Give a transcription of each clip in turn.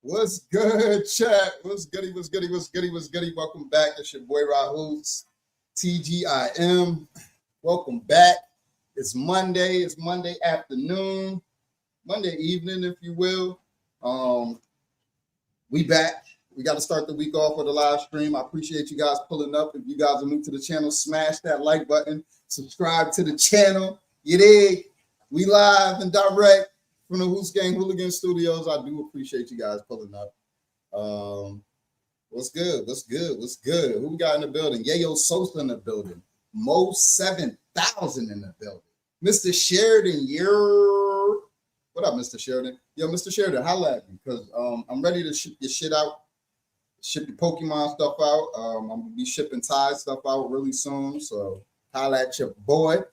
What's good, chat? What's goody? What's goody? What's goody? What's goody? Welcome back. It's your boy Rahul's TGIM. Welcome back. It's Monday. It's Monday afternoon, Monday evening, if you will. We back. We got to start the week off with a live stream. I appreciate you guys pulling up. If you guys are new to the channel, smash that like button. Subscribe to the channel. You dig? We live and direct from the Hoots Gang Hooligan Studios. I do appreciate you guys pulling up. What's good? What's good? What's good? Who we got in the building? Yayo Sosa in the building. Mo 7000 in the building. Mr. Sheridan, what up, Mr. Sheridan? Yo, Mr. Sheridan, holla at me because I'm ready to ship your shit out, ship your Pokemon stuff out. I'm gonna be shipping Tide stuff out really soon, so holla at your boy.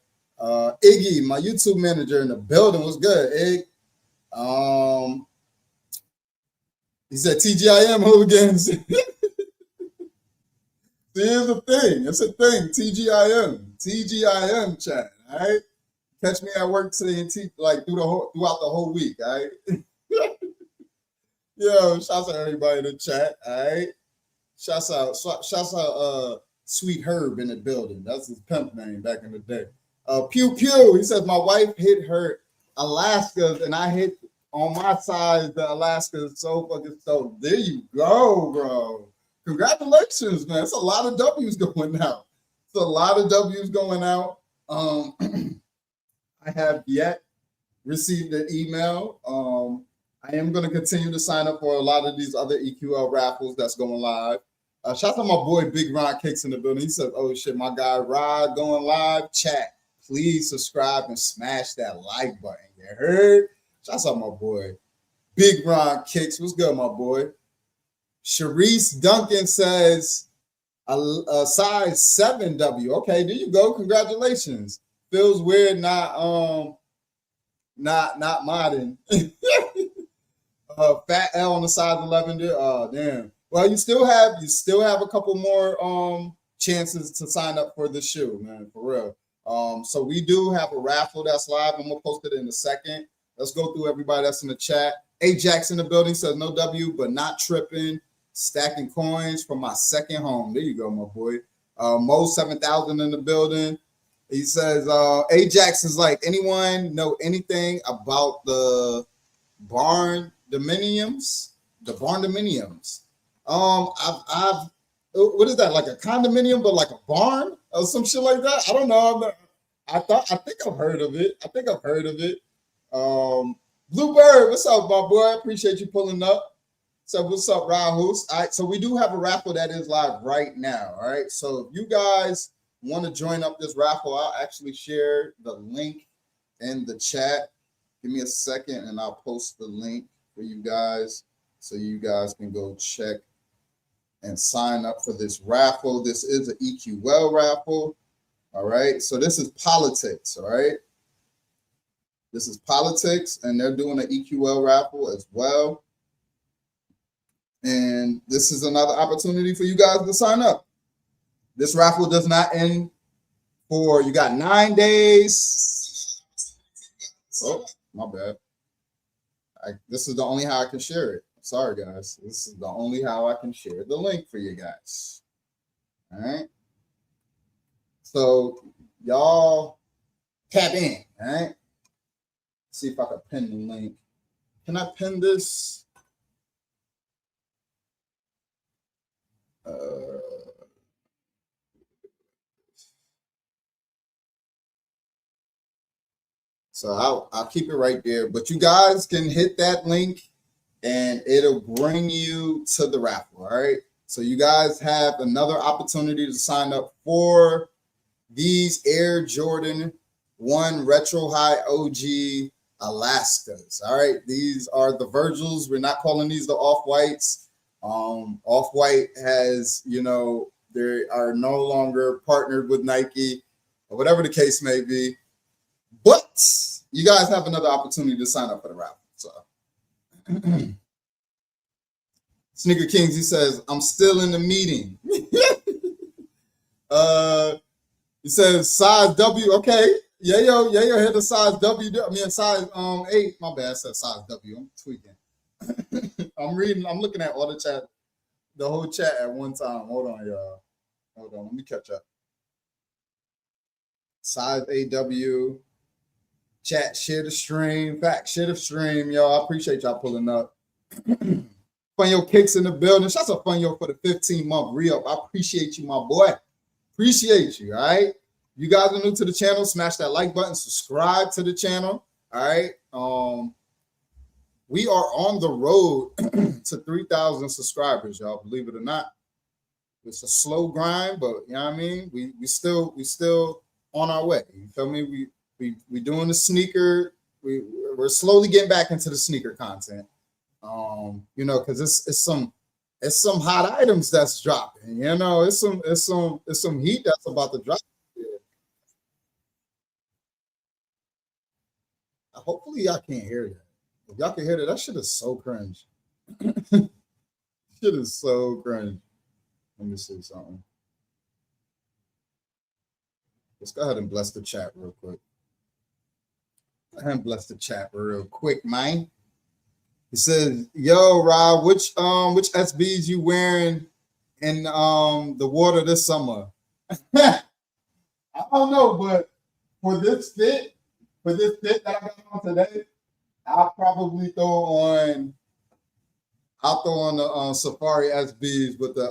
Iggy, my YouTube manager in the building. What's good, Iggy? He said TGIM hooligans. See, here's the thing. It's a thing. TGIM chat. All right. Catch me at work today and throughout the whole week. All right. Yo, shouts out everybody in the chat. All right. Shouts out Sweet Herb in the building. That's his pimp name back in the day. Pew Pew. He says my wife hit her Alaska's and I hit on my side the Alaska's so fucking so. There you go, bro. Congratulations, man. It's a lot of W's going out. It's a lot of W's going out. I have yet received an email. I am going to continue to sign up for a lot of these other EQL raffles that's going live. Shout out to my boy Big Ron Cakes in the building. He said, oh shit, my guy Rod going live. Chat, please subscribe and smash that like button. You heard? Shout out my boy Big Ron Cakes. What's good, my boy? Sharice Duncan says a size 7W. Okay, there you go. Congratulations. feels weird not modding. Fat L on the size 11. Oh damn. Well, you still have a couple more chances to sign up for the shoe, man, for real. So we do have a raffle that's live. I'm gonna post it in a second. Let's go through everybody that's in the chat. Ajax in the building says no W, but not tripping. Stacking coins from my second home. There you go, my boy. Mo 7000 in the building. He says Ajax is like, anyone know anything about the barn dominiums? The barn dominiums. I've what is that, like a condominium but like a barn or some shit like that? I don't know. I think I've heard of it. Bluebird, what's up, my boy? Appreciate you pulling up. So what's up, Rahul? All right, so we do have a raffle that is live right now. All right, so if you guys want to join up this raffle, I'll actually share the link in the chat. Give me a second and I'll post the link for you guys so you guys can go check and sign up for this raffle. This is an EQL raffle. All right, so this is politics. All right, this is politics, and they're doing an EQL raffle as well. And this is another opportunity for you guys to sign up. This raffle does not end for, you got 9 days. Oh, my bad. This is the only how I can share it. Sorry, guys. This is the only how I can share the link for you guys. All right. So y'all tap in. All right. See if I can pin the link. Can I pin this? So I'll keep it right there. But you guys can hit that link and it'll bring you to the raffle. All right. So you guys have another opportunity to sign up for these Air Jordan 1 Retro High OG Alaskas. All right. These are the Virgils. We're not calling these the Off-Whites. Off-White has, they are no longer partnered with Nike or whatever the case may be. But you guys have another opportunity to sign up for the raffle. So Sneaker Kings, he says, I'm still in the meeting. He says size W. Okay. Yo, hit the size W. I mean size 8. My bad, I said size W. I'm tweaking. I'm looking at all the chat, the whole chat at one time. Hold on, y'all. Hold on, let me catch up. Size AW. Chat, share the stream. Fact, share the stream, y'all. I appreciate y'all pulling up. Funyo Kicks in the building. Shouts out Funyo for the 15-month re-up. I appreciate you, my boy. Appreciate you, all right? You guys are new to the channel, smash that like button, subscribe to the channel, all right? We are on the road to 3,000 subscribers, y'all, believe it or not. It's a slow grind, but you know what I mean? We still on our way. You feel me? We doing the sneaker. We're slowly getting back into the sneaker content. Because it's some hot items that's dropping. It's some heat that's about to drop. Hopefully y'all can't hear that. If y'all can hear that shit is so cringe. Shit is so cringe. Let me see something. Let's go ahead and bless the chat real quick. Go ahead and bless the chat real quick, man. He says, "Yo, Rob, which SBs you wearing in the water this summer?" I don't know, but for this fit that I got on today, I'll probably throw on the Safari SBs with the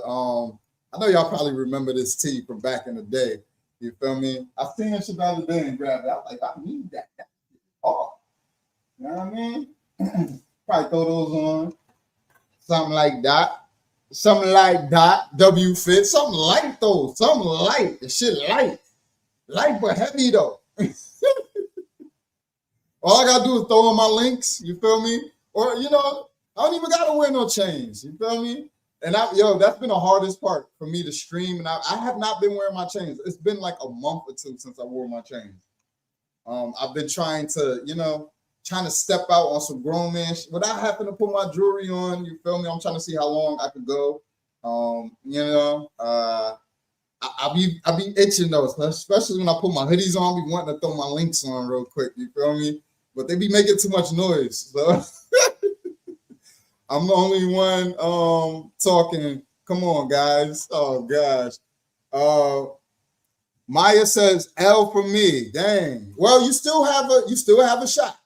I know y'all probably remember this tee from back in the day. You feel me? I seen this shit the other day and grabbed it. I was like, I need that. Oh, you know what I mean? Probably throw those on. Something like that. W fit. Something light though. Something light. The shit light. Light but heavy though. All I gotta do is throw in my links. You feel me? Or I don't even gotta wear no chains. You feel me? And that's been the hardest part for me to stream. And I have not been wearing my chains. It's been like a month or two since I wore my chains. I've been trying to, trying to step out on some grown man without having to put my jewelry on. You feel me? I'm trying to see how long I could go. I be itching though, especially when I put my hoodies on. I be wanting to throw my links on real quick. You feel me? But they be making too much noise. So I'm the only one talking. Come on, guys. Oh gosh. Maya says L for me. Dang. Well, you still have a shot.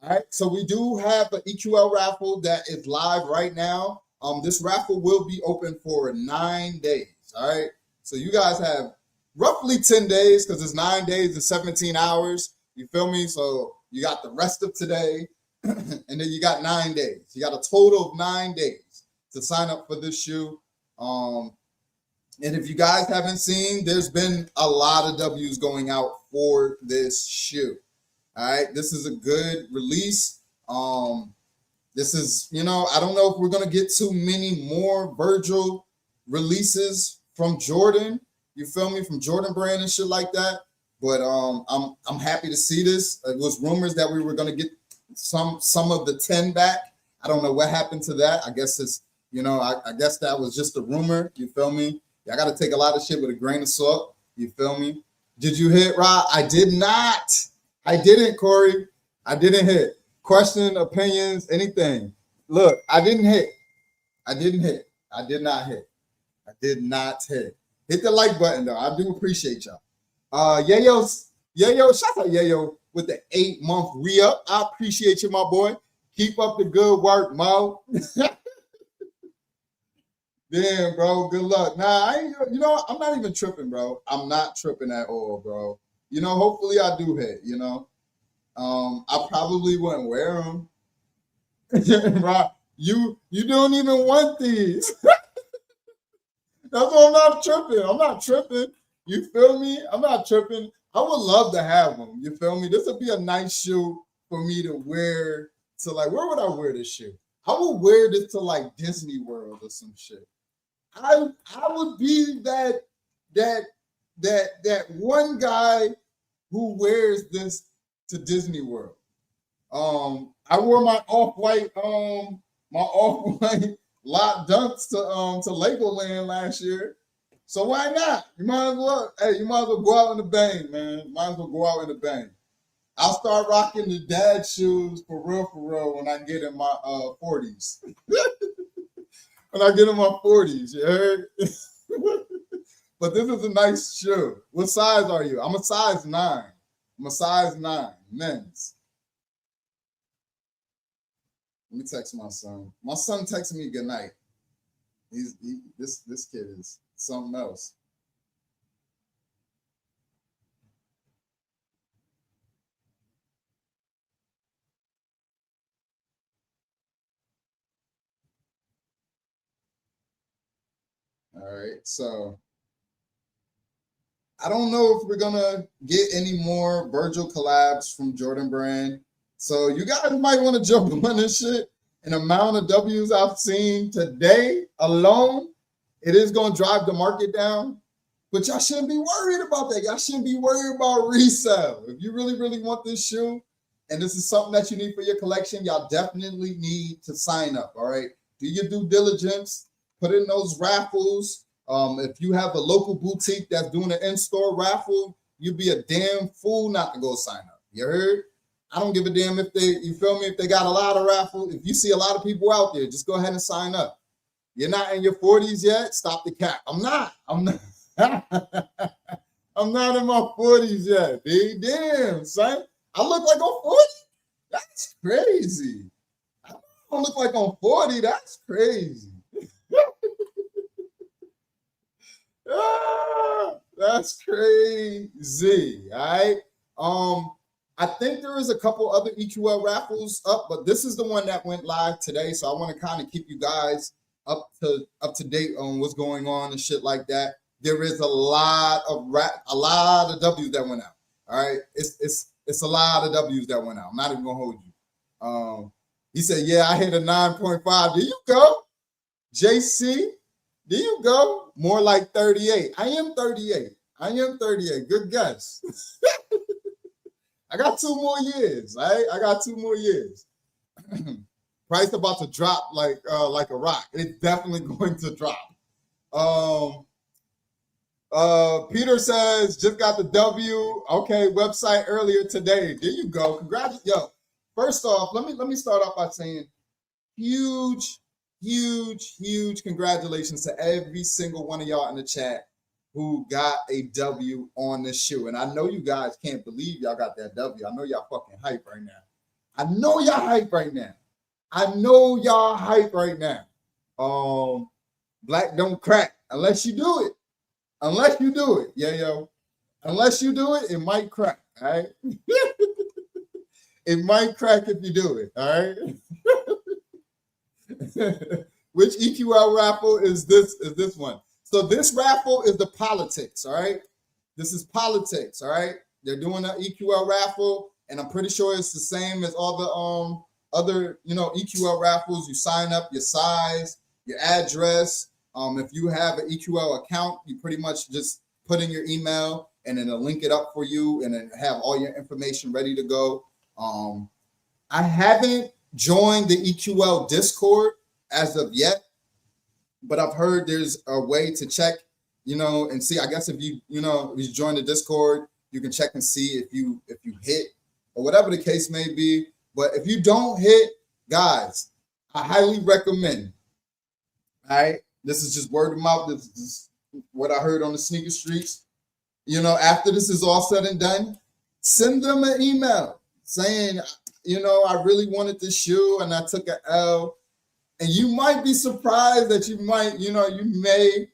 All right. So we do have an EQL raffle that is live right now. This raffle will be open for 9 days. All right. So you guys have roughly 10 days because it's 9 days and 17 hours. You feel me? So you got the rest of today, and then you got 9 days. You got a total of 9 days to sign up for this shoe. And if you guys haven't seen, there's been a lot of W's going out for this shoe. All right, this is a good release. This is, I don't know if we're gonna get too many more Virgil releases from Jordan. You feel me? From Jordan brand and shit like that. But I'm happy to see this. It was rumors that we were gonna get some of the 10 back. I don't know what happened to that. I guess it's, I guess that was just a rumor. You feel me? I got to take a lot of shit with a grain of salt. You feel me? Did you hit, Rob? I did not. I didn't, Corey. I didn't hit. Question, opinions, anything. Look, I didn't hit. I didn't hit. I did not hit. I did not hit. Hit the like button, though. I do appreciate y'all. Yayo, shout out Yayo with the 8-month re-up. I appreciate you, my boy. Keep up the good work, Mo. Damn, bro. Good luck. Nah, I'm not even tripping, bro. I'm not tripping at all, bro. Hopefully I do hit, I probably wouldn't wear them. Right. You don't even want these. That's why I'm not tripping. I'm not tripping. You feel me? I'm not tripping. I would love to have them. You feel me? This would be a nice shoe for me to wear to, like, where would I wear this shoe? I would wear this to like Disney World or some shit. I would be that one guy who wears this to Disney World. I wore my off-white lot dunks to Legoland last year. So why not? You might as well go out in the bang, man. Might as well go out in the bang. I'll start rocking the dad shoes for real when I get in my 40s. When I get in my 40s, you heard? But this is a nice shoe. What size are you? I'm a size 9. I'm a size 9, men's. Let me text my son. My son texted me good night. This kid is something else. All right, so I don't know if we're gonna get any more Virgil collabs from Jordan Brand. So you guys might want to jump on this shit. An amount of W's I've seen today alone, it is gonna drive the market down. But y'all shouldn't be worried about that. Y'all shouldn't be worried about resale. If you really, really want this shoe, and this is something that you need for your collection, y'all definitely need to sign up. All right, do your due diligence. Put in those raffles. If you have a local boutique that's doing an in-store raffle, you'd be a damn fool not to go sign up. You heard? I don't give a damn if if they got a lot of raffles. If you see a lot of people out there, just go ahead and sign up. You're not in your 40s yet? Stop the cap. I'm not. I'm not in my 40s yet. Big damn, son. I look like I'm 40? That's crazy. I don't look like I'm 40. That's crazy. That's crazy. All right. I think there is a couple other EQL raffles up, but this is the one that went live today. So I want to kind of keep you guys up to date on what's going on and shit like that. There is a lot of W's that went out. All right. It's a lot of W's that went out. I'm not even gonna hold you. He said, yeah, I hit a 9.5. There you go. JC, there you go. More like 38. I am 38. Good guess. I got 2 more years, right? I got 2 more years. Price about to drop like a rock. It's definitely going to drop. Peter says, just got the W. Okay, website earlier today. There you go. Congratulations. Yo, first off, let me start off by saying huge congratulations to every single one of y'all in the chat who got a W on this shoe. And I know you guys can't believe y'all got that W. I know y'all fucking hype right now. I know y'all hype right now. Black don't crack unless you do it. Unless you do it. Yeah, yo. Unless you do it, it might crack. All right. It might crack if you do it. All right. Which EQL raffle is this? Is this one? So this raffle is the politics. All right. This is politics. All right. They're doing an EQL raffle, and I'm pretty sure it's the same as all the other EQL raffles. You sign up your size, your address. If you have an EQL account, you pretty much just put in your email, and then it'll link it up for you, and then have all your information ready to go. I haven't joined the EQL Discord as of yet, but I've heard there's a way to check, and see. I guess if you join the Discord, you can check and see if you hit or whatever the case may be. But if you don't hit, guys, I highly recommend. All right. This is just word of mouth. This is what I heard on the sneaker streets. After this is all said and done, send them an email saying, I really wanted this shoe and I took an L. And you might be surprised that you might, you may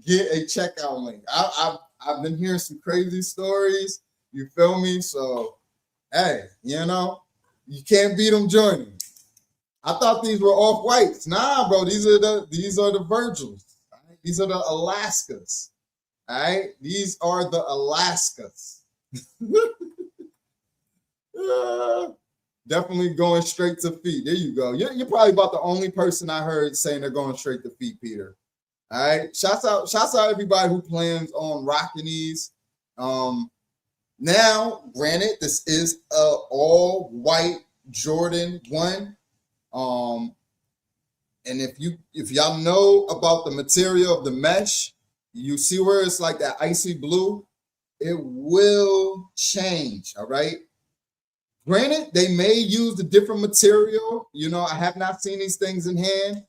get a checkout link. I've been hearing some crazy stories. You feel me? So, hey, you can't beat them joining. I thought these were off-whites. Nah, bro, these are the Virgils. Right? These are the Alaskas. All right? These are the Alaskas. Definitely going straight to feet. There you go. You're probably about the only person I heard saying they're going straight to feet, Peter. All right. Shouts out everybody who plans on rocking these. Now, granted, this is a all-white Jordan 1. And if y'all know about the material of the mesh, you see where it's like that icy blue, it will change. All right. Granted, they may use a different material. I have not seen these things in hand.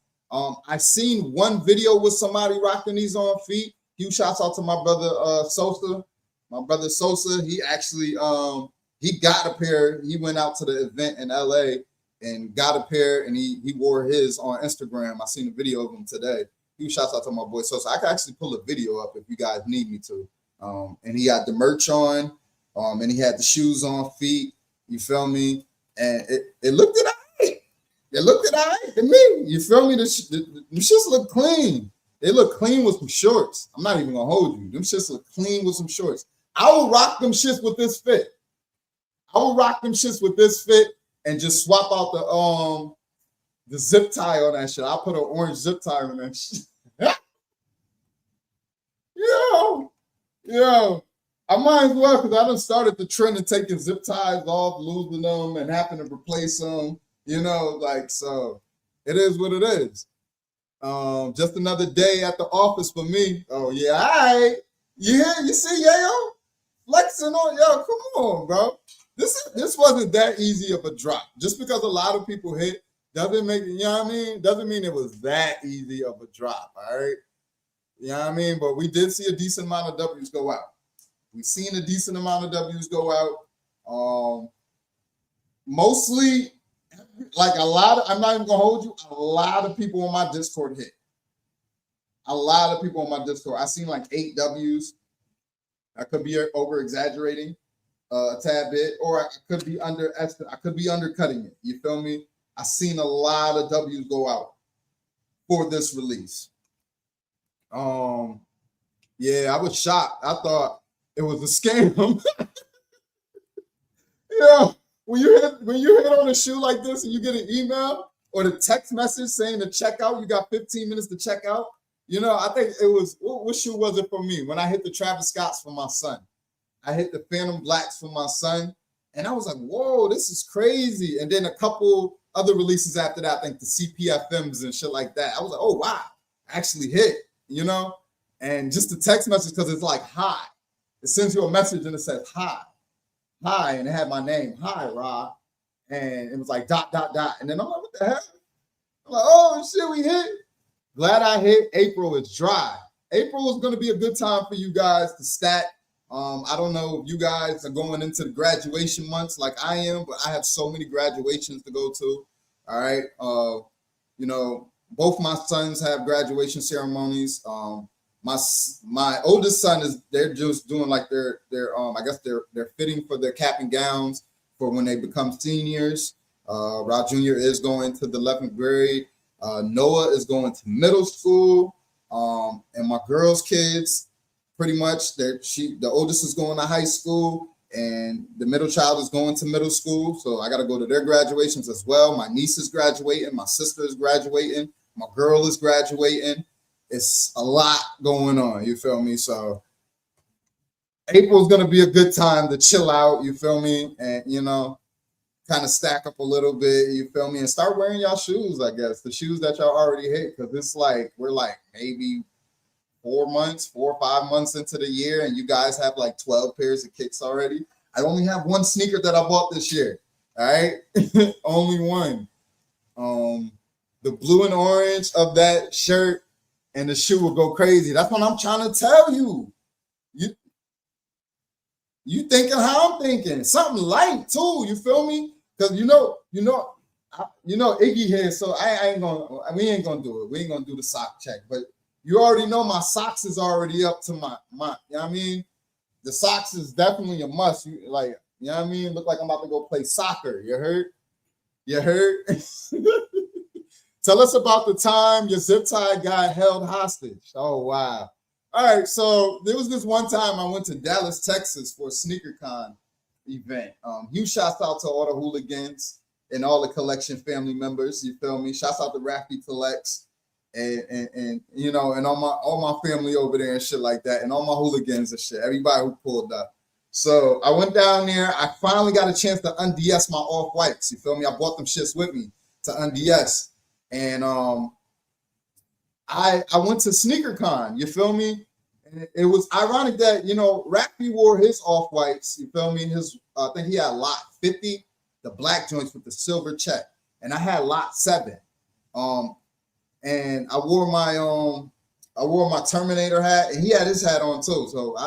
I've seen one video with somebody rocking these on feet. Huge shouts out to my brother Sosa. My brother Sosa, he actually he got a pair. He went out to the event in LA and got a pair, and he wore his on Instagram. I seen a video of him today. Huge shouts out to my boy Sosa. I can actually pull a video up if you guys need me to. And he had the merch on, and he had the shoes on feet. You feel me? And it looked at right. It looked at right to me. You feel me? The shits look clean. They look clean with some shorts. I'm not even gonna hold you. Them shits look clean with some shorts. I will rock them shits with this fit. And just swap out the zip tie on that shit. I'll put an orange zip tie on that shit. Yo. I might as well, because I done started the trend of taking zip ties off, losing them, and having to replace them. So it is what it is. Just another day at the office for me. Oh yeah, all right. Yeah, you see, yo, flexing on, yo, come on, bro. This wasn't that easy of a drop. Just because a lot of people hit doesn't make it, doesn't mean it was that easy of a drop. All right. You know what I mean? But we did see a decent amount of W's go out. We've seen a decent amount of W's go out. Mostly, like I'm not even gonna hold you, a lot of people on my Discord hit. A lot of people on my Discord. I seen like 8 W's. I could be over exaggerating a tad bit, or I could be undercutting it. You feel me? I seen a lot of W's go out for this release. Yeah, I was shocked. I thought it was a scam. Yeah, when you hit on a shoe like this and you get an email or the text message saying to check out, you got 15 minutes to check out. I think it was, what shoe was it for me? When I hit the Travis Scotts for my son. I hit the Phantom Blacks for my son. And I was like, whoa, this is crazy. And then a couple other releases after that, I think the CPFMs and shit like that. I was like, oh, wow, I actually hit, you know? And just the text message, because it's like, hi. It sends you a message and it says, hi. And it had my name, hi, Ra. And it was like, dot. And then I'm like, what the hell? I'm like, oh, shit, we hit. Glad I hit. April is dry. April is going to be a good time for you guys to stat. I don't know if you guys are going into the graduation months like I am, but I have so many graduations to go to. All right. You know, both my sons have graduation ceremonies. My oldest son they're just doing like their I guess they're fitting for their cap and gowns for when they become seniors. Rod Jr. is going to the 11th grade. Noah is going to middle school. And my girls' kids, pretty much, the oldest is going to high school, and the middle child is going to middle school. So I got to go to their graduations as well. My niece is graduating. My sister is graduating. My girl is graduating. It's a lot going on. You feel me? So April's going to be a good time to chill out. You feel me? And, you know, kind of stack up a little bit, you feel me, and start wearing y'all shoes, I guess, the shoes that y'all already hit, because it's like we're like maybe 4 or 5 months into the year, and you guys have like 12 pairs of kicks already. I only have one sneaker that I bought this year. All right, only one. The blue and orange of that shirt and the shoe will go crazy. That's what I'm trying to tell you. You thinking how I'm thinking? Something light too. You feel me? Because you know, Iggy here. So we ain't gonna do it. We ain't gonna do the sock check. But you already know my socks is already up to my. You know what I mean? The socks is definitely a must. You know what I mean? Look like I'm about to go play soccer. You heard? Tell us about the time your zip tie got held hostage. Oh wow. All right, so there was this one time I went to Dallas, Texas for a SneakerCon event. Huge shouts out to all the hooligans and all the collection family members. You feel me? Shouts out to Raffy Collects and you know, and all my family over there and shit like that, and all my hooligans and shit. Everybody who pulled up. So I went down there. I finally got a chance to unds my off-whites. You feel me? I brought them shits with me to unds, and I went to SneakerCon, you feel me? And it was ironic that, you know, Raffy wore his off-whites, you feel me? I think he had lot 50, the black joints with the silver check. And I had lot 7. And I wore my Terminator hat, and he had his hat on too. So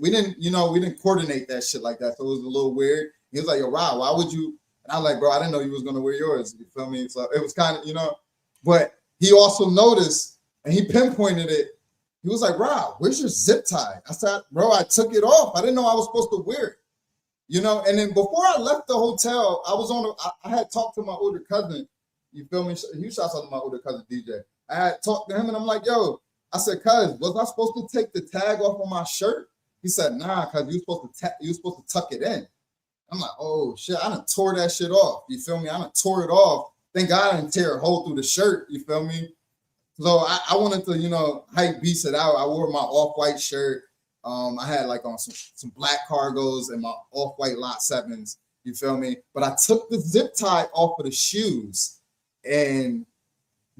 we didn't coordinate that shit like that. So it was a little weird. He was like, yo, Rob, why would you? And I was like, bro, I didn't know you was gonna wear yours. You feel me? So it was kind of, you know, but he also noticed and he pinpointed it. He was like, Rob, where's your zip tie? I said, bro, I took it off. I didn't know I was supposed to wear it. You know, and then before I left the hotel, I had talked to my older cousin. You feel me? He shouts out to my older cousin DJ. I had talked to him and I'm like, yo, I said, cuz, was I supposed to take the tag off of my shirt? He said, nah, cuz you was supposed to tuck it in. I'm like, oh shit, I done tore that shit off. You feel me? I done tore it off. Thank God I didn't tear a hole through the shirt. You feel me? So I wanted to, you know, hype beast it out. I wore my off-white shirt. I had like on some black cargos and my off-white lot 7s. You feel me? But I took the zip tie off of the shoes and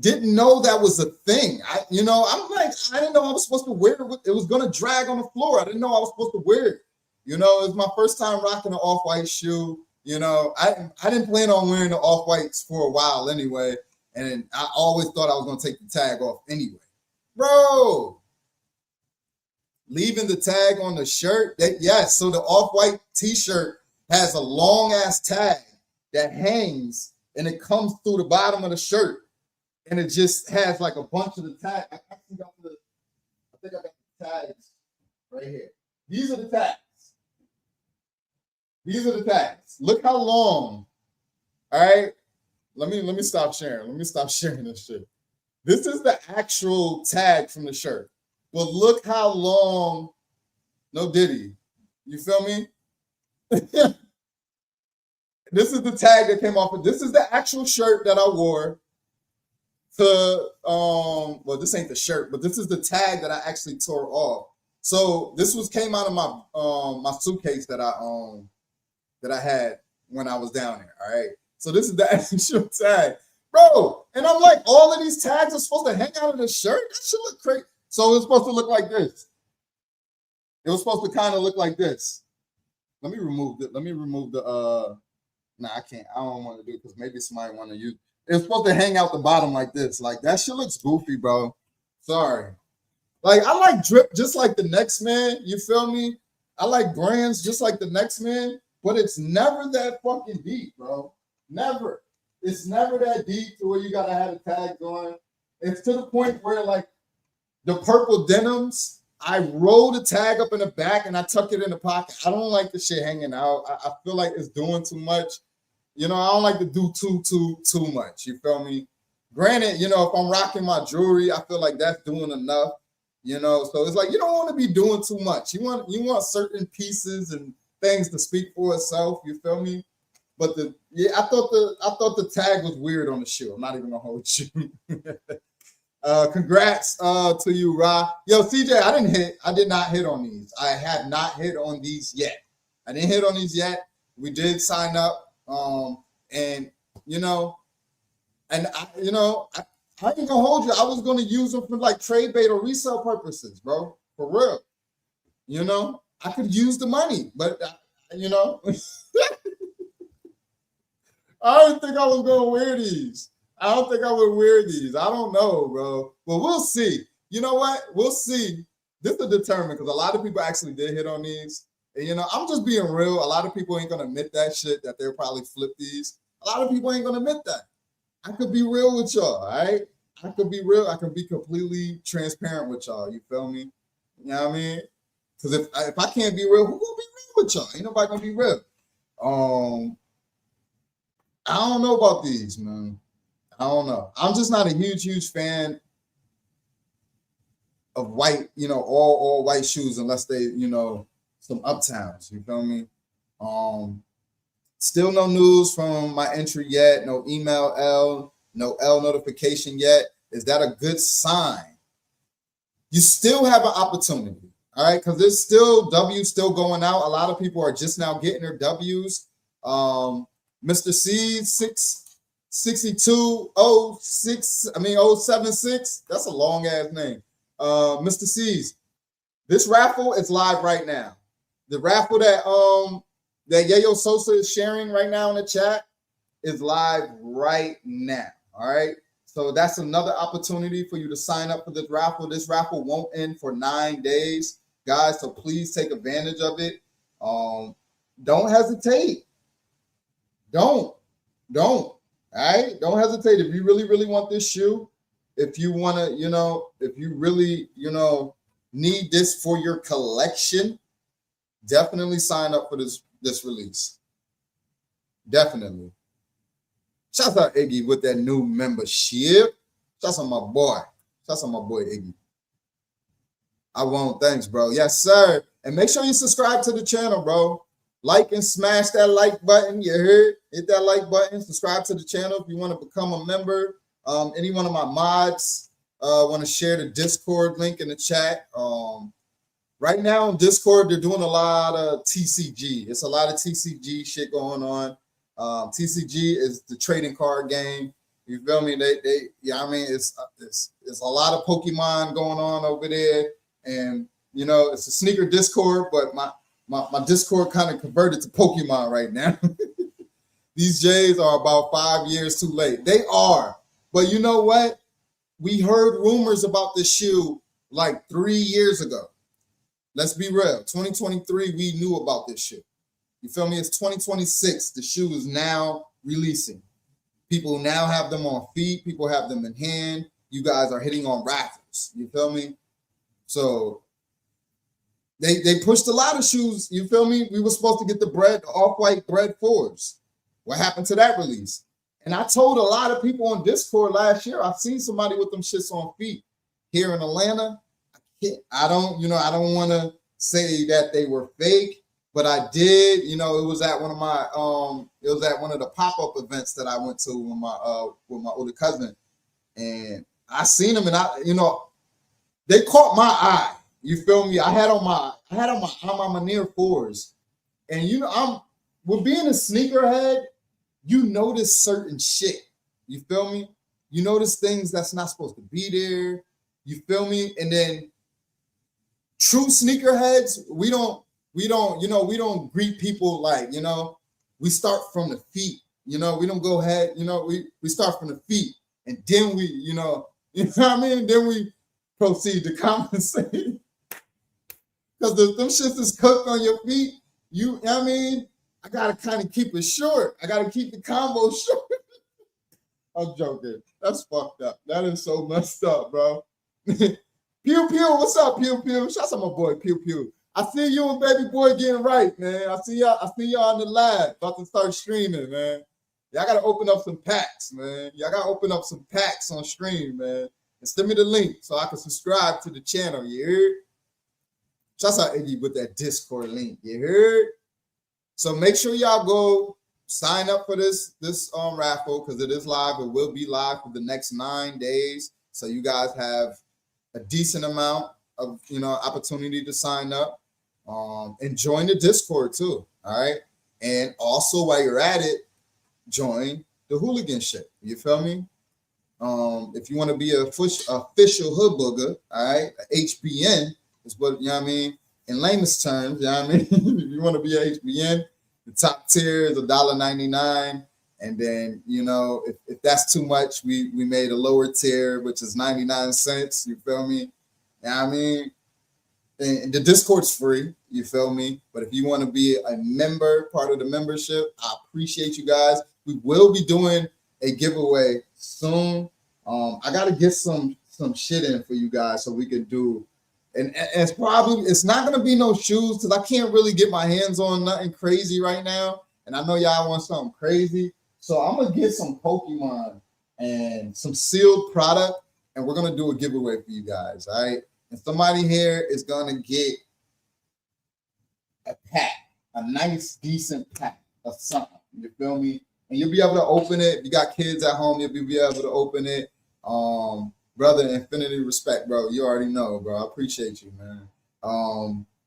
didn't know that was a thing. I didn't know I was supposed to wear it. It was gonna drag on the floor. I didn't know I was supposed to wear it. You know, it was my first time rocking an off-white shoe. You know, I didn't plan on wearing the off-whites for a while anyway. And I always thought I was going to take the tag off anyway. Bro, leaving the tag on the shirt. Yes, so the off-white t-shirt has a long-ass tag that hangs, and it comes through the bottom of the shirt. And it just has like a bunch of the tags. I think I got the tags right here. These are the tags. These are the tags. Look how long. All right. Let me stop sharing. Let me stop sharing this shit. This is the actual tag from the shirt. But look how long. No Diddy. You feel me? This is the tag that came off of. This is the actual shirt that I wore to well, this ain't the shirt, but this is the tag that I actually tore off. So this came out of my my suitcase that that I had when I was down there. All right. So this is the actual tag, bro. And I'm like, all of these tags are supposed to hang out of the shirt. That should look crazy. So it's supposed to look like this. It was supposed to kind of look like this. Let me remove the nah, I can't. I don't want to do it because maybe somebody want to use. It's supposed to hang out the bottom like this. Like that shit looks goofy, bro. Sorry. Like I like drip just like the next man. You feel me? I like brands just like the next man, but it's never that fucking deep, bro. Never. It's never that deep to where you gotta have the tags on. It's to the point where like the purple denims, I roll the tag up in the back and I tuck it in the pocket. I don't like the shit hanging out. I feel like it's doing too much. You know, I don't like to do too much. You feel me? Granted, you know, if I'm rocking my jewelry, I feel like that's doing enough. You know, so it's like you don't want to be doing too much. You want certain pieces and things to speak for itself. You feel me? But I thought the tag was weird on the shoe. I'm not even gonna hold you. Congrats to you, Ra. Yo, CJ, I did not hit on these. I have not hit on these yet. I didn't hit on these yet. We did sign up. And you know, and I ain't gonna hold you. I was gonna use them for like trade bait or resale purposes, bro. For real. You know, I could use the money, but you know, I didn't think I was gonna wear these. I don't think I would wear these. I don't know, bro. But we'll see. You know what? We'll see. This will determine because a lot of people actually did hit on these. And, you know, I'm just being real. A lot of people ain't going to admit that shit, that they'll probably flip these. A lot of people ain't going to admit that. I could be real with y'all, all right? I could be real. I can be completely transparent with y'all. You feel me? You know what I mean? Because if I can't be real, who going to be real with y'all? Ain't nobody going to be real. I don't know about these, man. I don't know. I'm just not a huge fan of white, you know, all white shoes unless they, you know, some uptowns. You feel me? Still no news from my entry yet. No email no L notification yet. Is that a good sign? You still have an opportunity, all right? Because there's still W's still going out. A lot of people are just now getting their W's. Mr. C 076. That's a long ass name. Mr. C's. This raffle is live right now. The raffle that Yayo Sosa is sharing right now in the chat is live right now. All right. So that's another opportunity for you to sign up for this raffle. This raffle won't end for 9 days, guys. So please take advantage of it. Don't hesitate. Don't. All right. Don't hesitate. If you really want this shoe, if you want to, you know, if you really, you know, need this for your collection, definitely sign up for this release. Definitely. Shout out Iggy with that new membership. Shout out my boy. Shout out my boy Iggy. I won't. Thanks, bro. Yes, sir. And make sure you subscribe to the channel, bro. Like and smash that like button. You heard? Hit that like button. Subscribe to the channel if you want to become a member. Any one of my mods want to share the Discord link in the chat. Right now on Discord, they're doing a lot of TCG. It's a lot of TCG shit going on. TCG is the trading card game. You feel me? I mean, it's a lot of Pokemon going on over there, and you know, it's a sneaker Discord, but my Discord kind of converted to Pokemon right now. These J's are about 5 years too late. They are, but you know what? We heard rumors about this shoe like 3 years ago. Let's be real. 2023, we knew about this shoe. You feel me? It's 2026. The shoe is now releasing. People now have them on feet. People have them in hand. You guys are hitting on raffles. You feel me? So they pushed a lot of shoes. You feel me? We were supposed to get the off-white bread 4s. What happened to that release? And I told a lot of people on Discord last year, I've seen somebody with them shits on feet here in Atlanta. I don't want to say that they were fake, but I did. You know, it was at one of the pop-up events that I went to with my older cousin, and I seen them, and they caught my eye. You feel me? I had on my Manir 4s, and you know with being a sneakerhead, you notice certain shit. You feel me? You notice things that's not supposed to be there. You feel me? And then true sneakerheads, we don't, we don't greet people like, we start from the feet. We don't go ahead, we start from the feet and then we, you know what I mean? Then we proceed to compensate. Because them shits is cooked on your feet. You know what I mean? I gotta kind of keep it short. I gotta keep the combo short. I'm joking. That's fucked up. That is so messed up, bro. Pew Pew, what's up, Pew Pew? Shout out to my boy Pew Pew. I see you and baby boy getting right, man. I see y'all on the live. About to start streaming, man. Y'all gotta open up some packs, man. Y'all gotta open up some packs on stream, man. And send me the link so I can subscribe to the channel. You heard? Shout out Iggy with that Discord link. You heard? So make sure y'all go sign up for this raffle because it is live. It will be live for the next 9 days. So you guys have a decent amount of opportunity to sign up. And join the Discord too. All right. And also while you're at it, join the hooligan shit. You feel me? If you want to be a official hood booger, all right, a HBN is what I mean. In layman's terms, I mean, if you want to be a HBN, the top tier is $1.99. And then, if that's too much, we made a lower tier, which is 99 cents. You feel me? I mean, and the Discord's free. You feel me? But if you want to be a member, part of the membership, I appreciate you guys. We will be doing a giveaway soon. I got to get some shit in for you guys so we can do. And it's not going to be no shoes because I can't really get my hands on nothing crazy right now. And I know y'all want something crazy. So I'm going to get some Pokemon and some sealed product. And we're going to do a giveaway for you guys. All right. And somebody here is going to get a pack, a nice, decent pack of something. You feel me? And you'll be able to open it. If you got kids at home, you'll be able to open it. Brother, infinity respect, bro. You already know, bro. I appreciate you, man.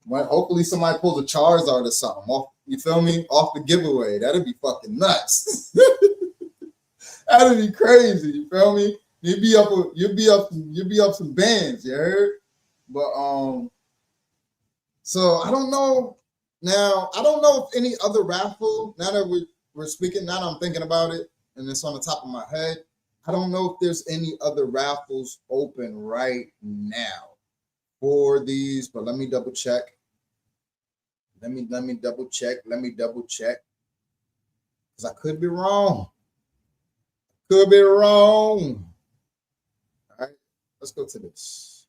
Hopefully somebody pulls a Charizard or something off. You feel me? Off the giveaway. That'd be fucking nuts. That'd be crazy. You feel me? You'd be up some bands. You heard? But so I don't know. Now I don't know if any other raffle. Now that we're speaking, now that I'm thinking about it, and it's on the top of my head. I don't know if there's any other raffles open right now for these, but let me double check. Let me double check. Because I could be wrong. All right, let's go to this.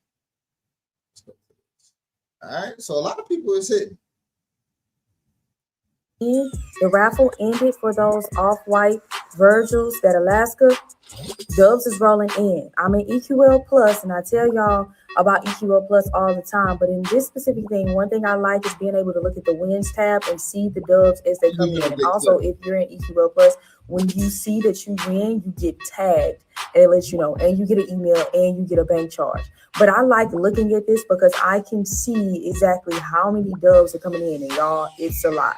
All right, so a lot of people is hitting. The raffle ended for those off-white Virgils that Alaska. Dubs is rolling in. I'm an EQL Plus, and I tell y'all about EQL Plus all the time. But in this specific thing, one thing I like is being able to look at the wins tab and see the dubs as they come in. And also, if you're in EQL Plus, when you see that you win, you get tagged and it lets you know, and you get an email and you get a bank charge. But I like looking at this because I can see exactly how many dubs are coming in, and y'all, it's a lot.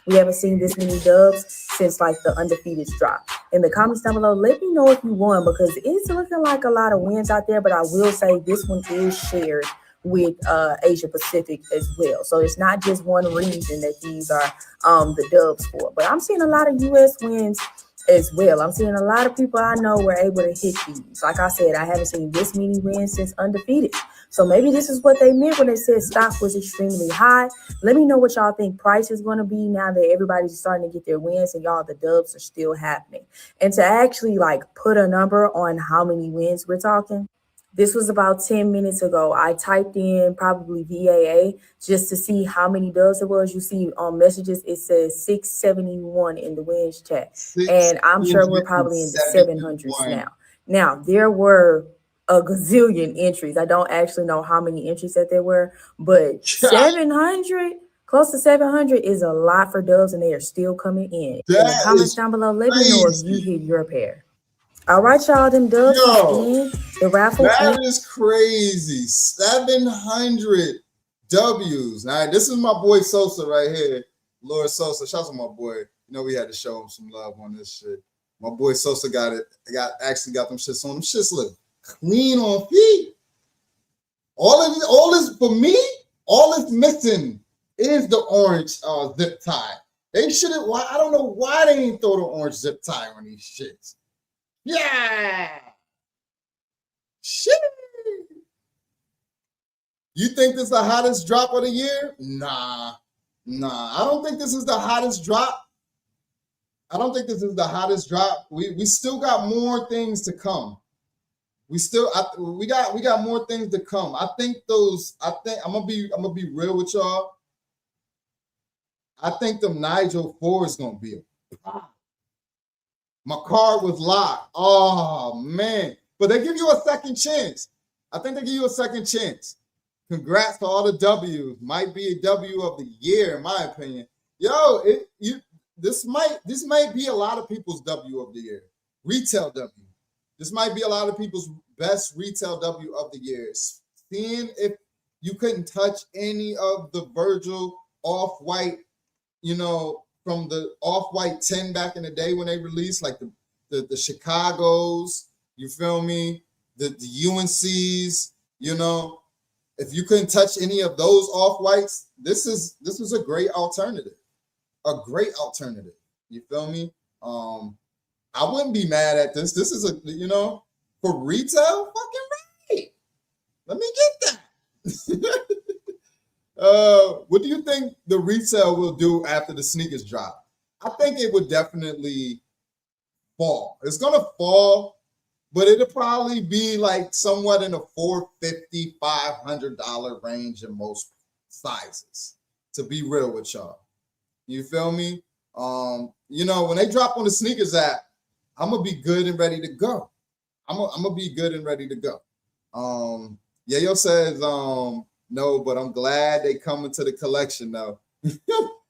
We haven't seen this many dubs since like the undefeated drop. In the comments down below, let me know if you won because it's looking like a lot of wins out there. But I will say this one is shared with Asia Pacific as well. So it's not just one region that these are the dubs for. But I'm seeing a lot of US wins as well. I'm seeing a lot of people I know were able to hit these. Like I said, I haven't seen this many wins since undefeated. So maybe this is what they meant when they said stock was extremely high. Let me know what y'all think price is going to be now that everybody's starting to get their wins and y'all, the dubs are still happening. And to actually like put a number on how many wins we're talking, this was about 10 minutes ago. I typed in probably V.A.A. just to see how many dubs it was. You see on messages, it says 671 in the wins chat. And I'm sure we're probably in the 700s now. Now, there were a gazillion entries. I don't actually know how many entries that there were, but 700, close to 700 is a lot for dubs, and they are still coming in. In the comments down below, let me know if you hit your pair. All right, y'all, them dubs in the raffle. That is crazy. 700 W's. All right, this is my boy Sosa right here. Lord Sosa, shout out to my boy. You know, we had to show him some love on this shit. My boy Sosa got them shits on. Them shits look clean on feet. All is for me, all is missing is the orange zip tie. They should have, I don't know why they didn't throw the orange zip tie on these shits. Yeah. Shit. You think this is the hottest drop of the year? Nah. I don't think this is the hottest drop. We still got more things to come. We got more things to come. I'm gonna be real with y'all. I think the Nigel 4 is gonna be a my card was locked. Oh man. But they give you a second chance. I think they give you a second chance. Congrats to all the W's. Might be a W of the year, in my opinion. Yo, this might be a lot of people's W of the year. Retail W. This might be a lot of people's best retail W of the year. Seeing if you couldn't touch any of the Virgil off-white, you know, from the off-white 10 back in the day when they released, like the Chicagos, you feel me? The UNCs, you know. If you couldn't touch any of those off-whites, this is a great alternative. A great alternative. You feel me? I wouldn't be mad at this. This is for retail, fucking right. Let me get that. What do you think the retail will do after the sneakers drop? I think it would definitely fall. It's gonna fall, but it'll probably be like somewhat in a $450, $500 range in most sizes. To be real with y'all, you feel me? When they drop on the sneakers app, I'm gonna be good and ready to go. I'm gonna be good and ready to go. Yayo says no, but I'm glad they come into the collection though.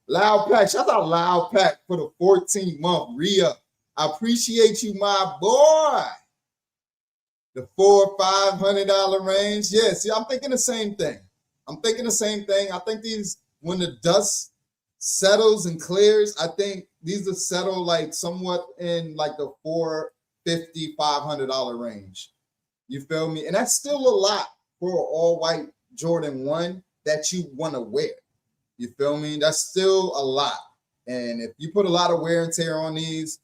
Loud Pack, shout out Loud Pack for the 14th month re-up. I appreciate you, my boy. The $400-$500 range. Yeah, see, I'm thinking the same thing. I think when the dust settles and clears, I think these will settle like somewhat in like the $450-$500 range. You feel me? And that's still a lot for an all-white Jordan 1 that you want to wear. You feel me? That's still a lot. And if you put a lot of wear and tear on these,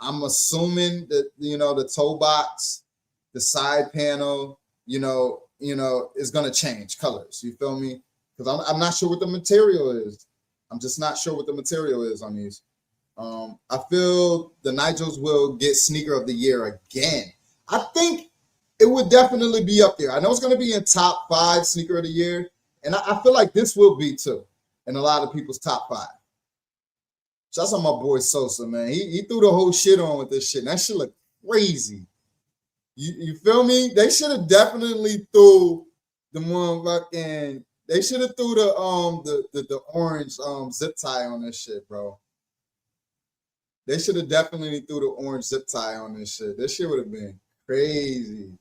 I'm assuming that, the toe box, the side panel, is going to change colors. You feel me? Because I'm not sure what the material is. I'm just not sure what the material is on these. I feel the Nigels will get sneaker of the year again. I think it would definitely be up there. I know it's going to be in top 5 sneaker of the year. And I feel like this will be too in a lot of people's top 5. Shouts out my boy Sosa, man. He threw the whole shit on with this shit. That shit look crazy. You feel me? They should have definitely threw the motherfucking. They should have threw the orange zip tie on this shit, bro. They should have definitely threw the orange zip tie on this shit. This shit would have been crazy.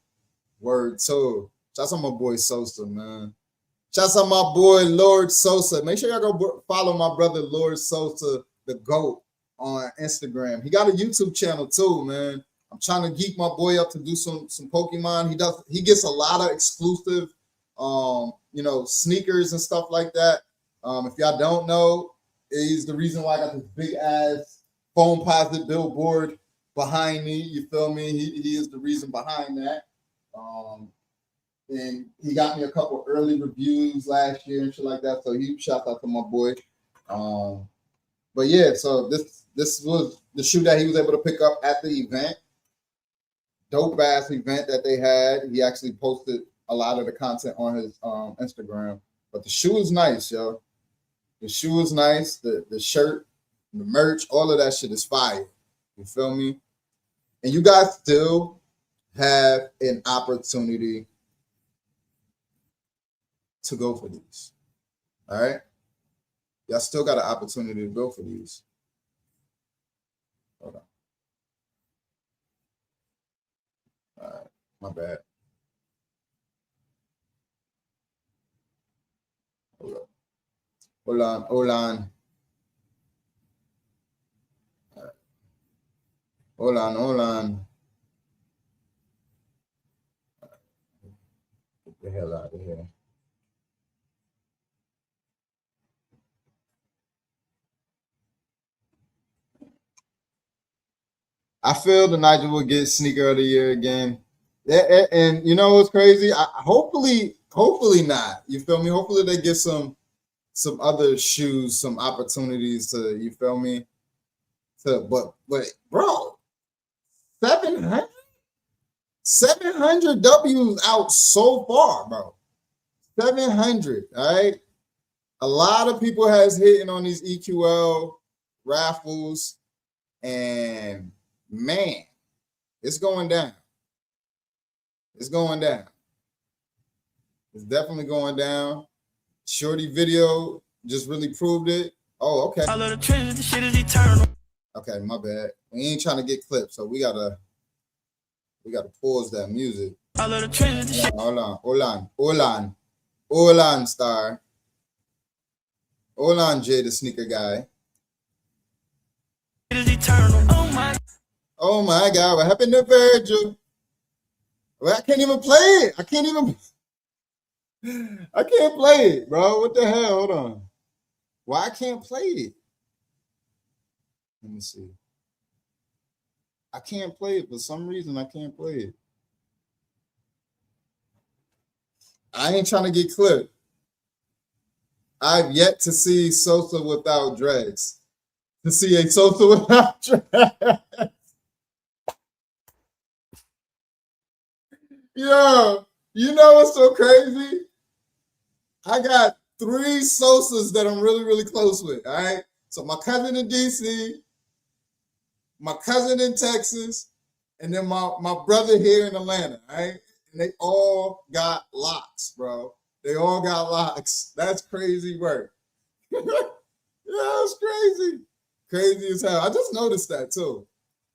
Word too. Shouts out my boy Sosa, man. Shouts out my boy Lord Sosa. Make sure y'all go follow my brother Lord Sosa, the GOAT, on Instagram. He got a YouTube channel too, man. I'm trying to geek my boy up to do some Pokemon. He gets a lot of exclusive sneakers and stuff like that. If y'all don't know, he's the reason why I got this big ass foam positive billboard behind me. You feel me? He is the reason behind that. And he got me a couple early reviews last year and shit like that. So he shout out to my boy. But yeah, so this was the shoe that he was able to pick up at the event. Dope ass event that they had. He actually posted a lot of the content on his Instagram. But the shoe is nice, yo. The shoe is nice. The shirt, the merch, all of that shit is fire. You feel me? And you guys still have an opportunity to go for these. All right? Y'all still got an opportunity to go for these. Hold on. All right, my bad. Hold on. Hold on. Get the hell out of here. I feel the Nigel will get sneaker of the year again. And you know what's crazy? Hopefully not. You feel me? Hopefully they get some other shoes, some opportunities to, you feel me? But bro, 700 W's out so far, bro. 700, all right? A lot of people has hitting on these EQL raffles, and man, it's going down. It's going down. It's definitely going down. Shorty video just really proved it. Oh, okay. I love the trend. The shit is eternal. Okay, my bad. We ain't trying to get clipped, so we gotta pause that music. I love the trend. Hold on, Star. Hold on, Jay, the sneaker guy. It is eternal. Oh my God! What happened to Virgil? Well, I can't even play it. I can't play it, bro. What the hell? Hold on. Why I can't play it? Let me see. I can't play it for some reason. I can't play it. I ain't trying to get clipped. I've yet to see Sosa without dreads. To see a Sosa without dreads. Yo, you know what's so crazy? I got 3 Sosas that I'm really, really close with. All right. So my cousin in DC, my cousin in Texas, and then my brother here in Atlanta. All right. And they all got locks, bro. They all got locks. That's crazy work. Yeah, that's crazy. Crazy as hell. I just noticed that too.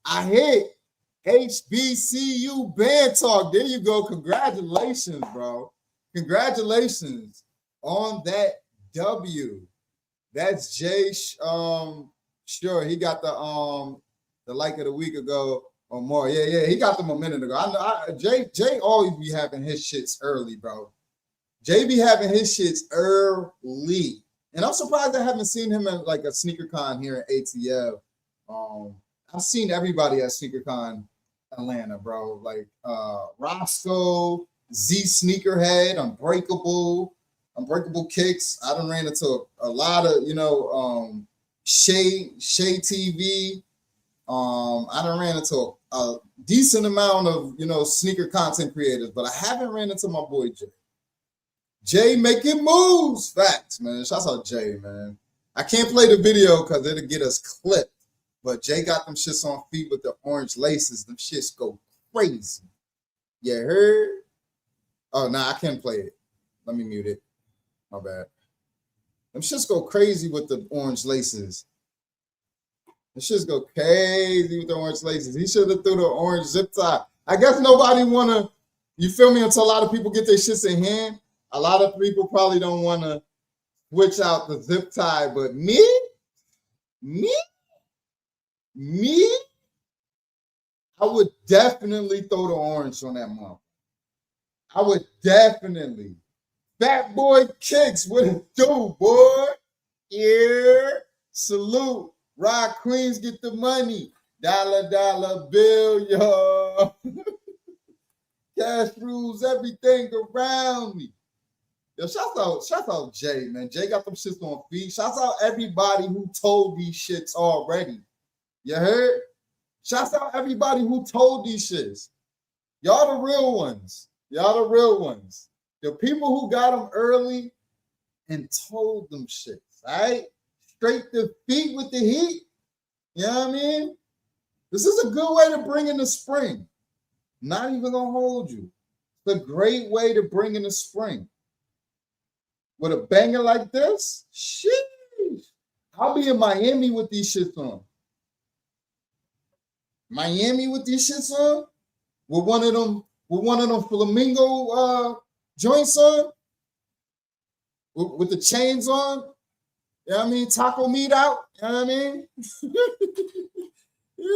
I hit HBCU band talk. There you go. Congratulations, bro. Congratulations on that W. That's Jay. Sure, he got the like of the week ago or more. Yeah, he got them a minute ago. I know Jay always be having his shits early, bro. Jay be having his shits early. And I'm surprised I haven't seen him at like a sneaker con here in ATL. I've seen everybody at SneakerCon Atlanta, bro. Like Roscoe, Z Sneakerhead, Unbreakable Kicks. I done ran into a lot of, Shay TV. I done ran into a decent amount of, sneaker content creators, but I haven't ran into my boy Jay. Jay making moves. Facts, man. Shouts out Jay, man. I can't play the video because it'll get us clipped. But Jay got them shits on feet with the orange laces. Them shits go crazy. You heard? Oh, nah, I can't play it. Let me mute it. My bad. Them shits go crazy with the orange laces. Them shits go crazy with the orange laces. He should have threw the orange zip tie. I guess nobody want to, you feel me, until a lot of people get their shits in hand. A lot of people probably don't want to switch out the zip tie, but me, I would definitely throw the orange on that month. I would definitely. Fat Boy Kicks, what it do, boy? Yeah. Salute. Rock Queens get the money. Dollar bill, y'all. Cash rules everything around me. Yo, shouts out Jay, man. Jay got them shits on feet. Shouts out everybody who told these shits already. You heard? Shouts out everybody who told these shits. Y'all the real ones. Y'all the real ones. The people who got them early and told them shits, right? Straight the feet with the heat. You know what I mean? This is a good way to bring in the spring. Not even gonna hold you. It's a great way to bring in the spring. With a banger like this, sheesh. I'll be in Miami with these shits on. Miami with these shits on? With one of them flamingo joints on? With the chains on? You know what I mean? Taco meat out. You know what I mean?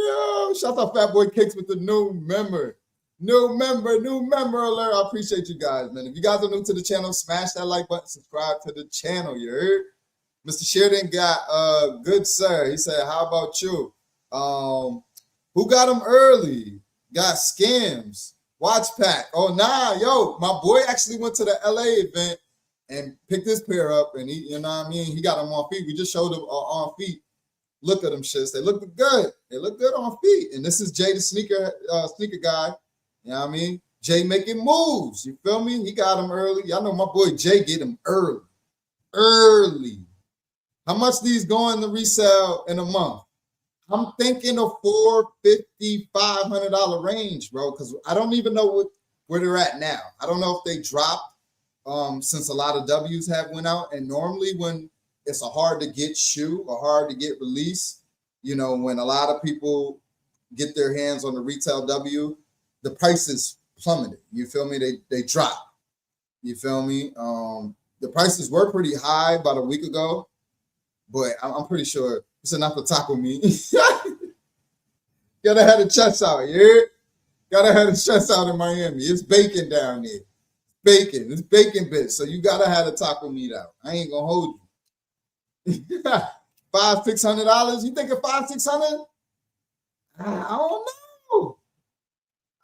Yo, shout out Fat Boy Cakes with the new member. New member alert. I appreciate you guys, man. If you guys are new to the channel, smash that like button, subscribe to the channel, you heard? Mr. Sheridan got good sir. He said, how about you? Who got him early? Got scams. Watch pack. Oh nah, yo, my boy actually went to the LA event and picked his pair up, and he, you know what I mean? He got them on feet. We just showed them on feet. Look at them shits. They look good. They look good on feet. And this is Jay, the sneaker guy. You know what I mean? Jay making moves. You feel me? He got them early. Y'all know my boy Jay get them early. Early. How much these going to resell in a month? I'm thinking a $450, $500 range, bro, because I don't even know where they're at now. I don't know if they dropped since a lot of W's have went out. And normally when it's a hard to get shoe or hard to get release, you know, when a lot of people get their hands on the retail W, the prices plummeted. You feel me? They drop. You feel me? The prices were pretty high about a week ago, but I'm pretty sure it's enough to tackle me. Gotta have the chest out, yeah? Gotta have the chest out in Miami. It's bacon down there. Bacon. It's bacon bits. So you gotta have the taco meat out. I ain't gonna hold you. $500-$600? You think of $500-$600? I don't know.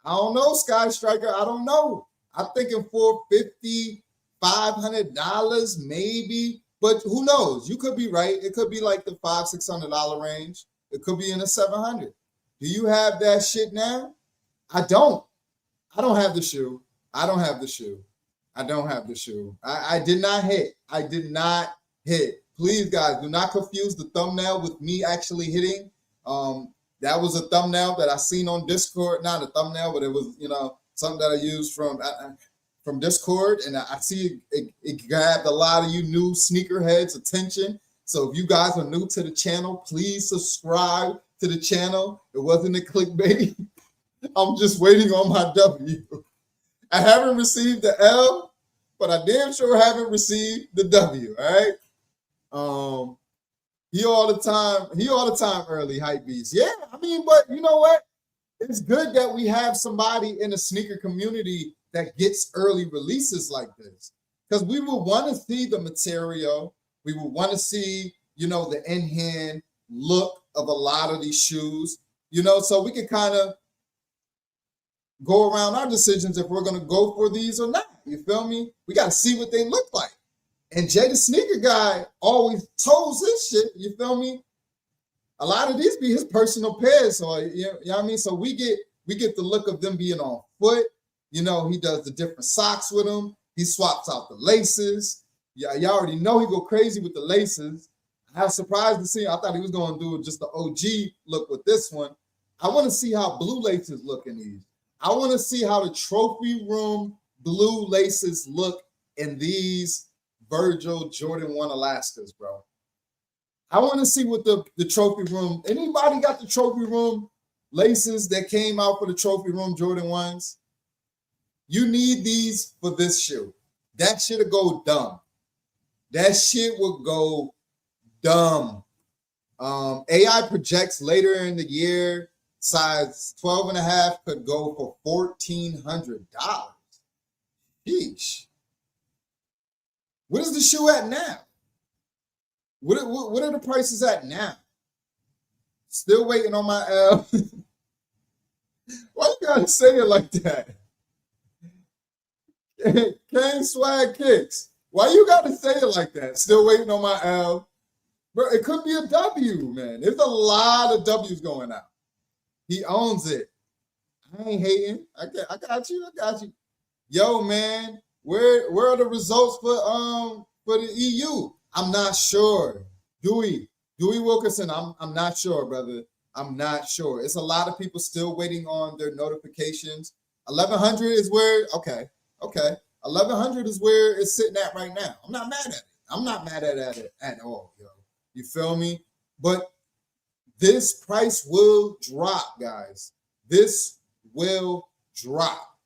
I don't know, Sky Striker. I don't know. I'm thinking $450, $500 maybe. But who knows? You could be right. It could be like the $500-$600 range. It could be in the $700. Do you have that shit now? I don't. I don't have the shoe. I don't have the shoe. I don't have the shoe. I did not hit. I did not hit. Please, guys, do not confuse the thumbnail with me actually hitting. That was a thumbnail that I seen on Discord. Not a thumbnail, but it was, you know, something that I used from Discord, and I see it grabbed a lot of you new sneakerheads' attention. So if you guys are new to the channel, please subscribe to the channel. It wasn't a clickbait. I'm just waiting on my W. I haven't received the L, but I damn sure haven't received the W. All right. He all the time early hype beast. Yeah, I mean, but you know what? It's good that we have somebody in the sneaker community that gets early releases like this, because we will want to see the material. We will want to see, you know, the in-hand look of a lot of these shoes, you know, so we can kind of go around our decisions if we're going to go for these or not. You feel me? We got to see what they look like. And Jay, the sneaker guy, always toes his shit. You feel me? A lot of these be his personal pairs. So, you know what I mean? So we get the look of them being on foot. You know, he does the different socks with them. He swaps out the laces. Yeah, y'all already know he go crazy with the laces. I was surprised to see. I thought he was going to do just the OG look with this one. I want to see how blue laces look in these. I want to see how the trophy room blue laces look in these Virgil Jordan 1 Alaskas, bro. I want to see what the trophy room. Anybody got the trophy room laces that came out for the trophy room Jordan 1s? You need these for this shoe. That shit will go dumb. That shit will go dumb. AI projects later in the year, size 12.5 could go for $1,400. Sheesh. What is the shoe at now? What are the prices at now? Still waiting on my L. Why you gotta say it like that? Kane Swag Kicks. Why you gotta say it like that? Still waiting on my L. Bro, it could be a W, man. There's a lot of W's going out. He owns it. I ain't hating. I got you. Yo, man, where are the results for the EU? I'm not sure. Dewey Wilkerson, I'm not sure, brother. I'm not sure. It's a lot of people still waiting on their notifications. 1100 is where, okay. 1100 is where it's sitting at right now. I'm not mad at it. I'm not mad at it at all, yo. You feel me? But this price will drop, guys. This will drop.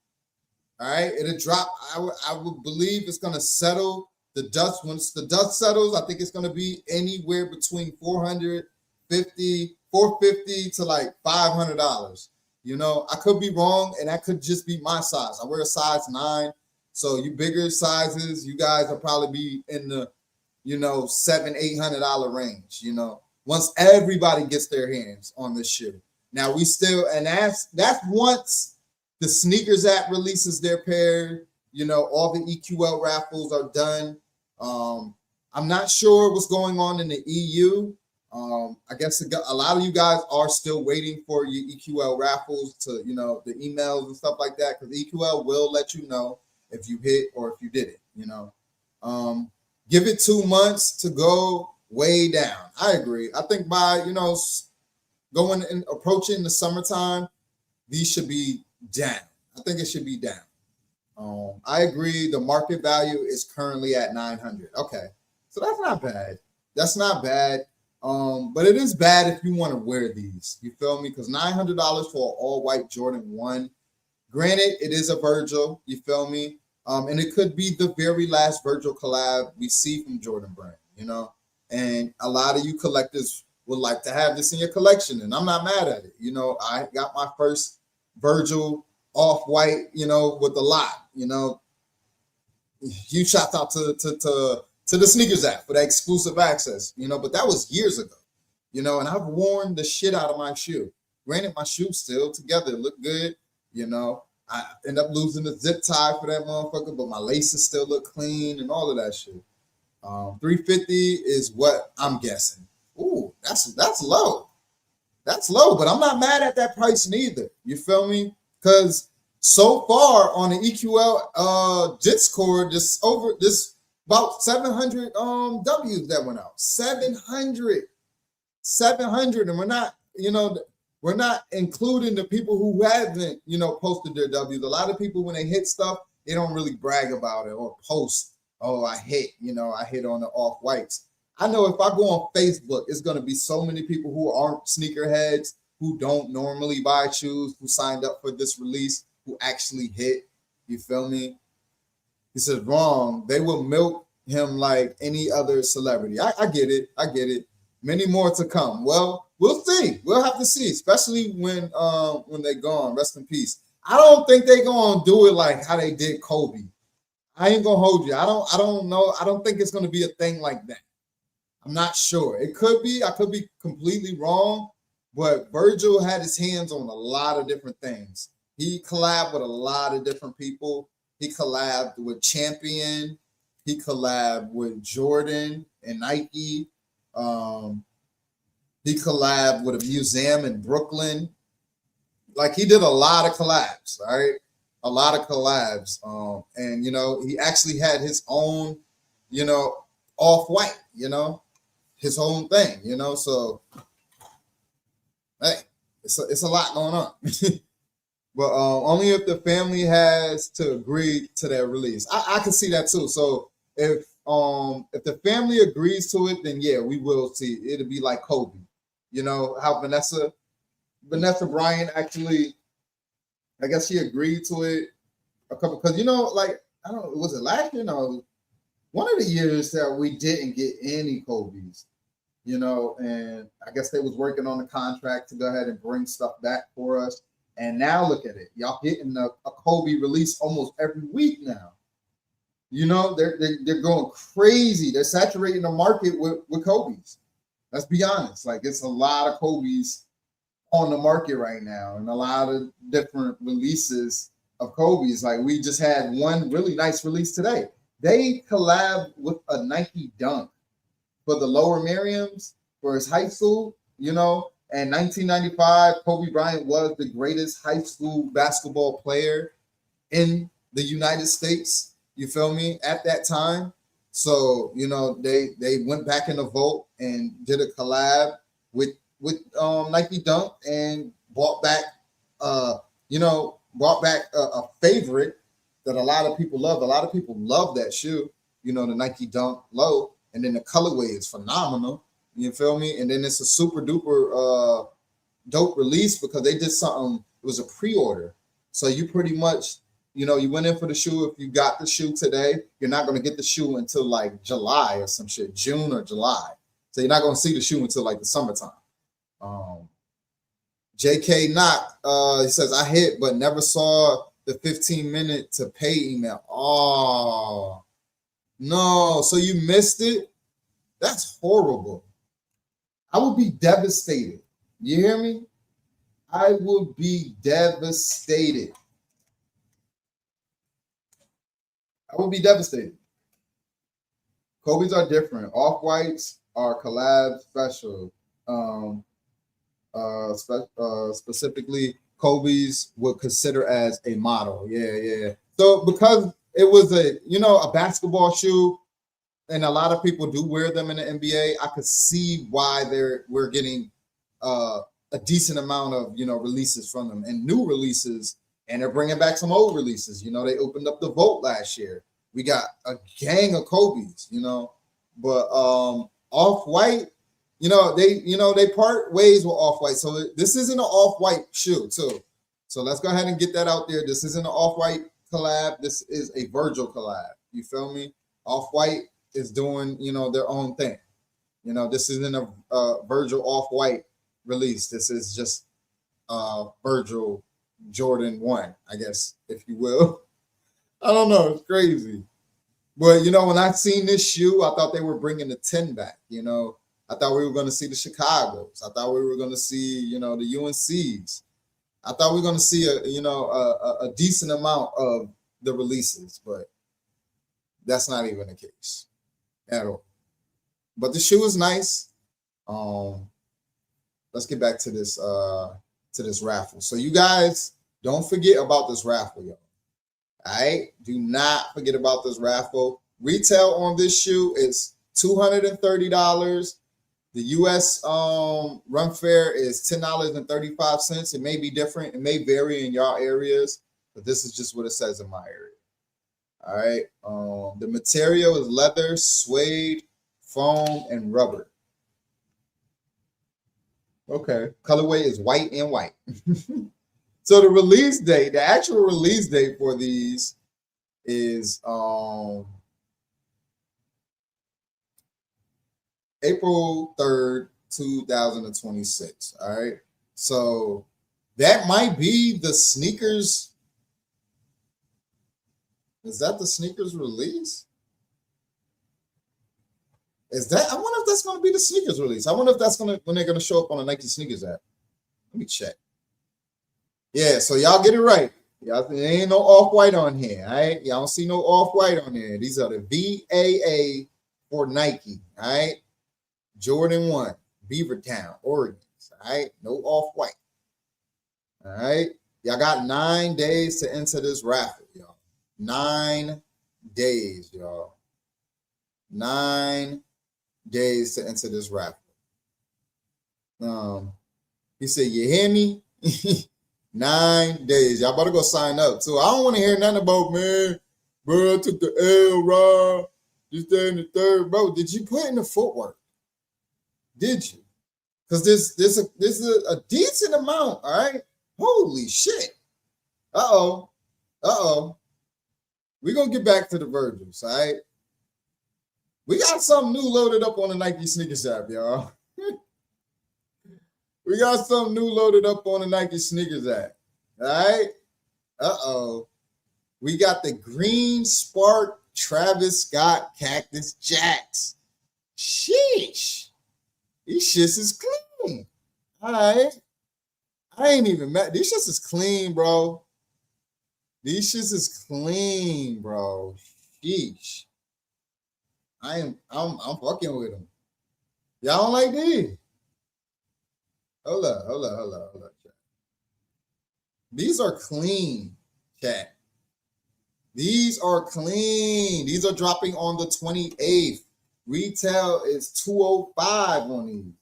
All right, it'll drop. I would believe it's going to settle the dust. Once the dust settles, I think it's going to be anywhere between $450, $450 to like $500. You know, I could be wrong, and that could just be my size. I wear a size 9, so you bigger sizes, you guys will probably be in the, you know, $700-800 range. You know, once everybody gets their hands on this shoe. Now we still, and that's once the Sneakers app releases their pair. You know, all the EQL raffles are done. I'm not sure what's going on in the EU. I guess a lot of you guys are still waiting for your EQL raffles to, you know, the emails and stuff like that, because EQL will let you know if you hit or if you didn't, you know. Give it 2 months to go way down. I agree. I think by, you know, going and approaching the summertime, these should be down. I think it should be down. I agree. The market value is currently at 900. Okay, so that's not bad. That's not bad. But it is bad if you want to wear these. You feel me? Because $900 for an all-white Jordan 1. Granted, it is a Virgil. You feel me? And it could be the very last Virgil collab we see from Jordan Brand. You know, and a lot of you collectors would like to have this in your collection, and I'm not mad at it. You know, I got my first Virgil off-white, you know, with a lot. You know, huge shout out to the Sneakers app for that exclusive access, you know, but that was years ago, you know, and I've worn the shit out of my shoe. Granted, my shoe's still together, it look good, you know. I end up losing the zip tie for that motherfucker, but my laces still look clean and all of that shit. 350 is what I'm guessing. Ooh, that's low. That's low, but I'm not mad at that price neither. You feel me? Because so far on the EQL Discord, just over this about 700 W's that went out. 700, and we're not, you know, we're not including the people who haven't, you know, posted their W's. A lot of people, when they hit stuff, they don't really brag about it or post, oh, I hit, you know, I hit on the off-whites. I know if I go on Facebook, it's going to be so many people who aren't sneakerheads, who don't normally buy shoes, who signed up for this release, who actually hit. You feel me? He says, wrong. They will milk him like any other celebrity. I get it. I get it. Many more to come. Well, we'll see. We'll have to see, especially when they gone. Rest in peace. I don't think they're gonna do it like how they did Kobe. I ain't gonna hold you. I don't know. I don't think it's gonna be a thing like that. I'm not sure. It could be. I could be completely wrong. But Virgil had his hands on a lot of different things. He collabed with a lot of different people. He collabed with Champion. He collabed with Jordan and Nike. He collabed with a museum in Brooklyn. Like, he did a lot of collabs, all right? A lot of collabs. And, you know, he actually had his own, you know, off-white, you know, his own thing, you know? So, hey, it's a lot going on. But only if the family has to agree to their release. I can see that too. So if the family agrees to it, then yeah, we will see. It'll be like Kobe. You know how Vanessa Bryant actually, I guess she agreed to it a couple, because, you know, like, I don't know, was it last year? No, one of the years that we didn't get any Kobe's, you know, and I guess they was working on the contract to go ahead and bring stuff back for us. And now look at it. Y'all getting a Kobe release almost every week now. You know, they're going crazy. They're saturating the market with Kobe's. Let's be honest. Like, it's a lot of Kobe's on the market right now, and a lot of different releases of Kobe's. Like, we just had one really nice release today. They collabed with a Nike Dunk for the Lower Miriams for his high school, you know. And 1995, Kobe Bryant was the greatest high school basketball player in the United States. You feel me? At that time. So, you know, they went back in the vault and did a collab with Nike Dunk and brought back a favorite that a lot of people love. A lot of people love that shoe, you know, the Nike Dunk Low. And then the colorway is phenomenal. You feel me? And then it's a super duper dope release because they did something. It was a pre-order. So you pretty much, you know, you went in for the shoe. If you got the shoe today, you're not going to get the shoe until like July or some shit, June or July. So you're not going to see the shoe until like the summertime. JK Knock, he says, I hit but never saw the 15-minute to pay email. Oh, no. So you missed it? That's horrible. I would be devastated. You hear me? I would be devastated. I would be devastated. Kobe's are different. Off-whites are collab special. Specifically, Kobe's would consider as a model. Yeah. So because it was a basketball shoe, and a lot of people do wear them in the NBA, I could see why we're getting a decent amount of releases from them and new releases, and they're bringing back some old releases. They opened up the Vote last year. We got a gang of Kobe's, but Off-White, they part ways with Off-White. So this isn't an Off-White shoe too. So let's go ahead and get that out there. This isn't an Off-White collab. This is a Virgil collab. You feel me? Off-White is doing, their own thing. This isn't a Virgil Off-White release. This is just Virgil Jordan 1, I guess, if you will. I don't know. It's crazy. But, when I seen this shoe, I thought they were bringing the 10 back. I thought we were going to see the Chicagos. I thought we were going to see, the UNCs. I thought we were going to see a decent amount of the releases, but that's not even the case at all. But the shoe is nice. Let's get back to this raffle. So you guys don't forget about this raffle, y'all. All right, do not forget about this raffle. Retail on this shoe is $230. The U.S. run fare is $10.35. It may be different. It may vary in y'all areas, but this is just what it says in my area. All right. The material is leather, suede, foam, and rubber. Okay. Colorway is white and white. So the actual release date for these is April 3rd, 2026. All right. So that might be the sneakers. Is that the sneakers release? I wonder if that's going to be the sneakers release. I wonder if that's when they're going to show up on the Nike sneakers app. Let me check. Yeah, so y'all get it right. Y'all, there ain't no Off-White on here, all right? Y'all don't see no Off-White on there. These are the V.A.A. for Nike, all right? Jordan 1, Beavertown, Oregon, all right? No Off-White, all right? Y'all got 9 days to enter this raffle, y'all. 9 days, y'all. 9 days to enter this raffle. He said, you hear me? 9 days. Y'all better go sign up too. I don't want to hear nothing about, man, bro, I took the L, Rob. This, that, and the third. Bro, did you put in the footwork? Did you? Because this is a decent amount, all right? Holy shit. Uh-oh. We're going to get back to the Virgils, all right? We got something new loaded up on the Nike sneakers app, y'all. We got something new loaded up on the Nike sneakers app. All right. Uh-oh. We got the Green Spark Travis Scott Cactus Jacks. Sheesh. These shits is clean. All right. I ain't even mad. These shits is clean, bro. These shits is clean, bro. Sheesh. I'm fucking with them. Y'all don't like these? Hold up. These are clean, chat. These are clean. These are dropping on the 28th. Retail is $205 on these.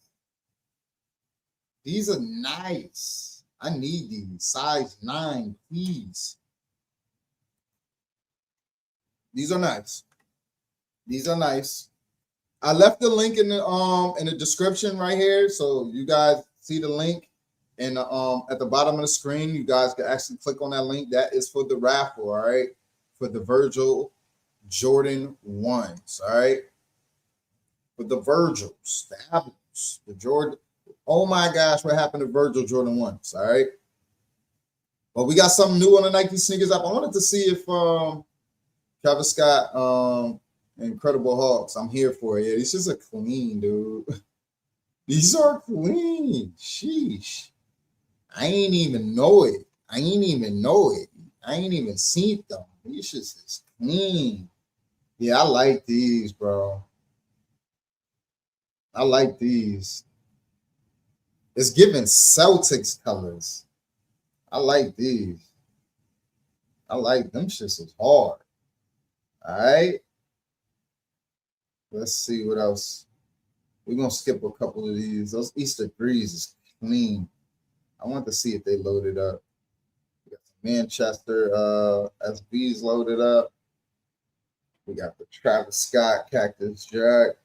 These are nice. I need these. Size 9, please. These are nice. I left the link in the description right here, so you guys see the link, and at the bottom of the screen, you guys can actually click on that link. That is for the raffle, all right, for the Virgil Jordan 1s, all right, for the Virgils, the Apples, the Jordan Oh my gosh, what happened to Virgil Jordan 1s? All right. Well, we got something new on the Nike sneakers app. I wanted to see if Travis Scott, Incredible Hulks. I'm here for it. Yeah, these just are clean, dude. These are clean. Sheesh. I ain't even know it. I ain't even seen them. These just is clean. Yeah, I like these, bro. I like these. It's giving Celtics colors. I like these. I like them shits is hard. All right. Let's see what else. We're gonna skip a couple of these. Those Easter Breeze is clean. I want to see if they loaded up. We got some Manchester SBs loaded up. We got the Travis Scott Cactus Jack.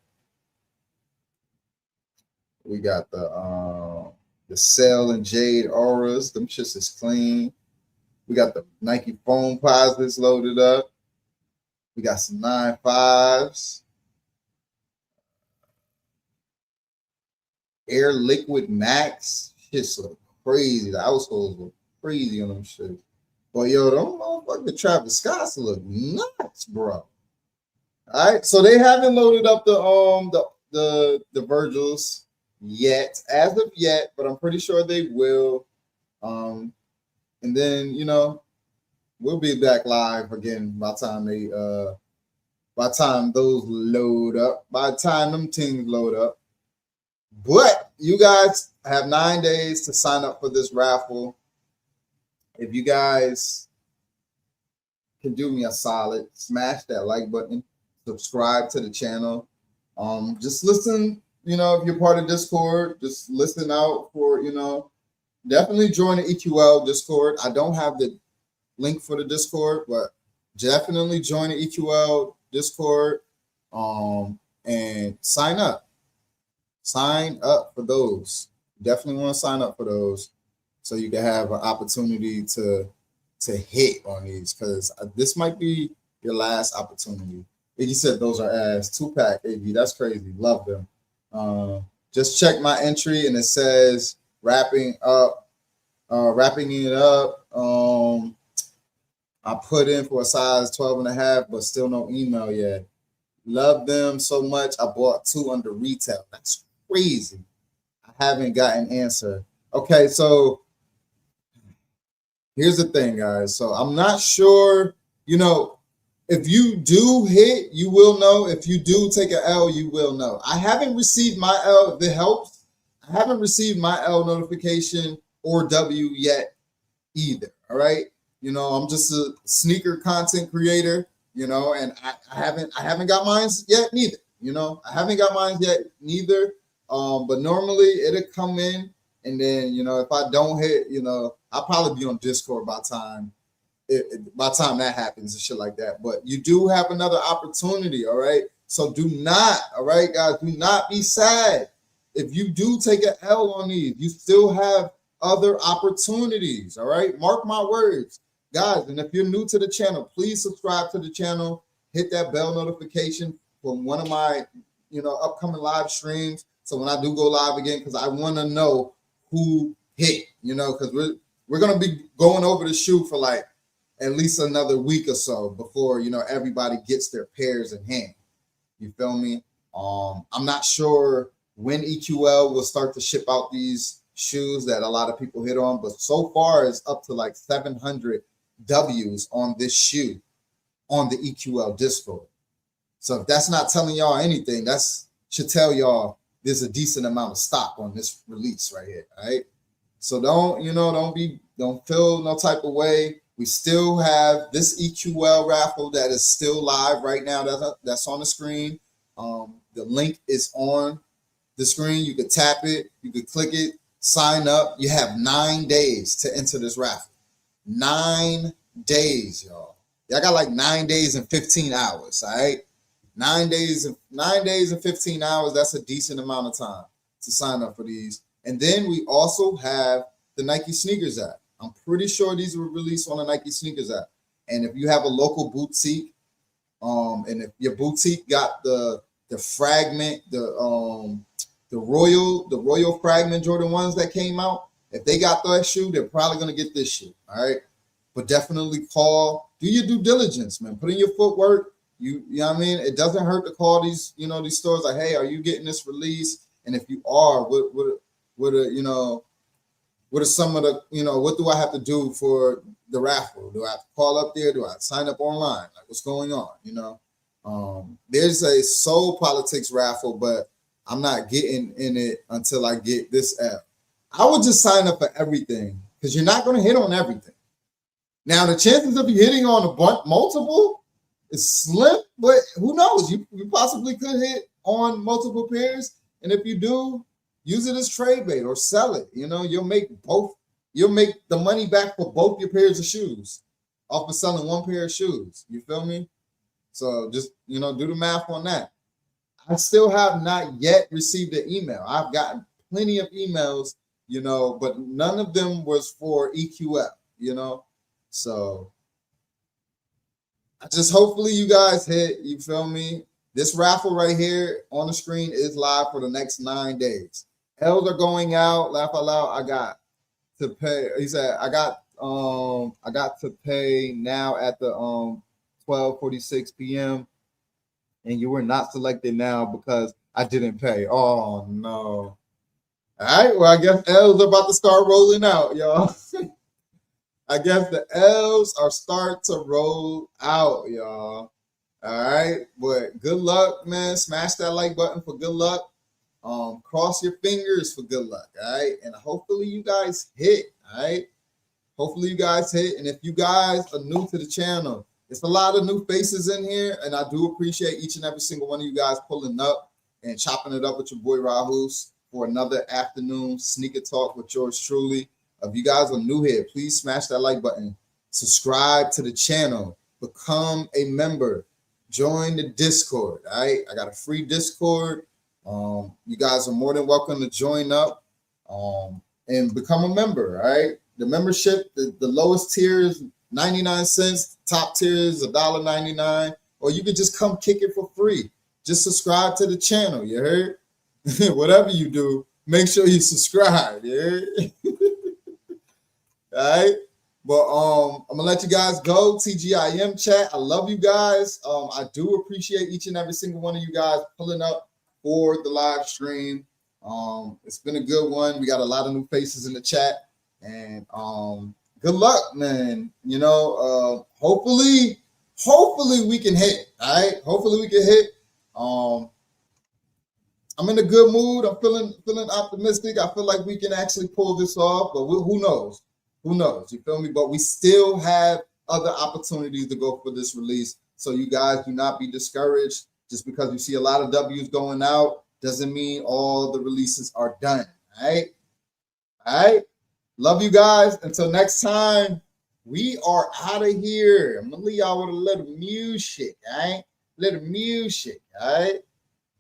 We got the Cell and Jade Auras. Them shits is clean. We got the Nike Foam Positives loaded up. We got some 9.5s. Air Liquid Max. Shit's look crazy. The outsoles look crazy on them shit. But yo, them motherfucking Travis Scotts look nuts, bro. All right, so they haven't loaded up the Virgils yet, as of yet, but I'm pretty sure they will. And then we'll be back live again by the time those load up, by the time them teams load up. But you guys have 9 days to sign up for this raffle. If you guys can do me a solid, smash that like button, subscribe to the channel. Just listen, if you're part of Discord, just listen out for, definitely join the EQL Discord. I don't have the link for the Discord, but definitely join the EQL Discord and sign up. Sign up for those. Definitely want to sign up for those so you can have an opportunity to hit on these, because this might be your last opportunity. Iggy said those are ass. 2-pack, Iggy. That's crazy. Love them. Just check my entry and it says wrapping it up. I put in for a size 12.5, but still no email yet. Love them so much. I bought 2 under retail. That's crazy. I haven't gotten an answer. Okay, so here's the thing, guys. So I'm not sure, if you do hit, you will know. If you do take an L, you will know. I haven't received my L, if it helps. I haven't received my L notification or W yet either. All right. I'm just a sneaker content creator, and I haven't got mine yet neither. I haven't got mine yet neither. But normally it'll come in, and then if I don't hit, I'll probably be on Discord by the time that happens and shit like that. But you do have another opportunity, all right? So do not, all right, guys, do not be sad. If you do take an L on these, you still have other opportunities, all right? Mark my words, guys. And if you're new to the channel, please subscribe to the channel. Hit that bell notification for one of my, upcoming live streams. So when I do go live again, because I want to know who hit, because we're going to be going over the shoe for like at least another week or so before, everybody gets their pairs in hand. You feel me? I'm not sure when EQL will start to ship out these shoes that a lot of people hit on, but so far it's up to like 700 W's on this shoe on the EQL Discord. So if that's not telling y'all anything, that's should tell y'all there's a decent amount of stock on this release right here. All right. So don't feel no type of way. We still have this EQL raffle that is still live right now. That's on the screen. The link is on the screen. You could tap it, you could click it, sign up. You have 9 days to enter this raffle. 9 days, y'all. Y'all got like 9 days and 15 hours. All right. 9 days and 15 hours. That's a decent amount of time to sign up for these. And then we also have the Nike Sneakers app. I'm pretty sure these were released on the Nike Sneakers app. And if you have a local boutique, and if your boutique got the fragment, the the Royal Fragment Jordan 1s that came out, if they got that shoe, they're probably gonna get this shoe. All right. But definitely call, do your due diligence, man. Put in your footwork. You know what I mean? It doesn't hurt to call these, these stores like, hey, are you getting this release? And if you are, what are some of the, what do I have to do for the raffle? Do I have to call up there? Do I sign up online? Like, what's going on? There's a Soul Politics raffle, but I'm not getting in it until I get this app. I would just sign up for everything because you're not going to hit on everything. Now, the chances of you hitting on a multiple is slim, but who knows? You possibly could hit on multiple pairs. And if you do, use it as trade bait or sell it. You'll make the money back for both your pairs of shoes off of selling one pair of shoes. You feel me? So just, do the math on that. I still have not yet received an email. I've gotten plenty of emails, but none of them was for EQF, So I just hopefully you guys hit, you feel me? This raffle right here on the screen is live for the next 9 days. L's are going out. Laugh out loud. I got to pay. He said, I got to pay now at the 12:46 p.m. and you were not selected now because I didn't pay. Oh no. All right. Well, I guess L's are about to start rolling out, y'all. I guess the L's are start to roll out, y'all. All right. But good luck, man. Smash that like button for good luck. Cross your fingers for good luck. All right. And hopefully you guys hit. All right. Hopefully you guys hit. And if you guys are new to the channel, it's a lot of new faces in here. And I do appreciate each and every single one of you guys pulling up and chopping it up with your boy Rahus for another afternoon sneaker talk with yours truly. If you guys are new here, please smash that like button. Subscribe to the channel. Become a member. Join the Discord. All right. I got a free Discord. You guys are more than welcome to join up and become a member. All right. The membership, the lowest tier is 99 cents. Top tier is $1.99. Or you could just come kick it for free. Just subscribe to the channel. You heard? Whatever you do, make sure you subscribe. You heard? All right. But I'm gonna let you guys go. TGIM chat. I love you guys. I do appreciate each and every single one of you guys pulling up for the live stream. It's been a good one. We got a lot of new faces in the chat. And good luck, man. Hopefully we can hit. All right. Hopefully we can hit. I'm in a good mood. I'm feeling optimistic. I feel like we can actually pull this off, but who knows? Who knows? You feel me? But we still have other opportunities to go for this release. So you guys do not be discouraged. Just because you see a lot of W's going out doesn't mean all the releases are done. All right. All right. Love you guys. Until next time, we are out of here. I'm gonna leave y'all with a little music. All right. Little music. All right.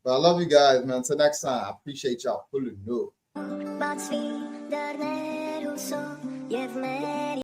But I love you guys, man. Until next time, I appreciate y'all pulling up.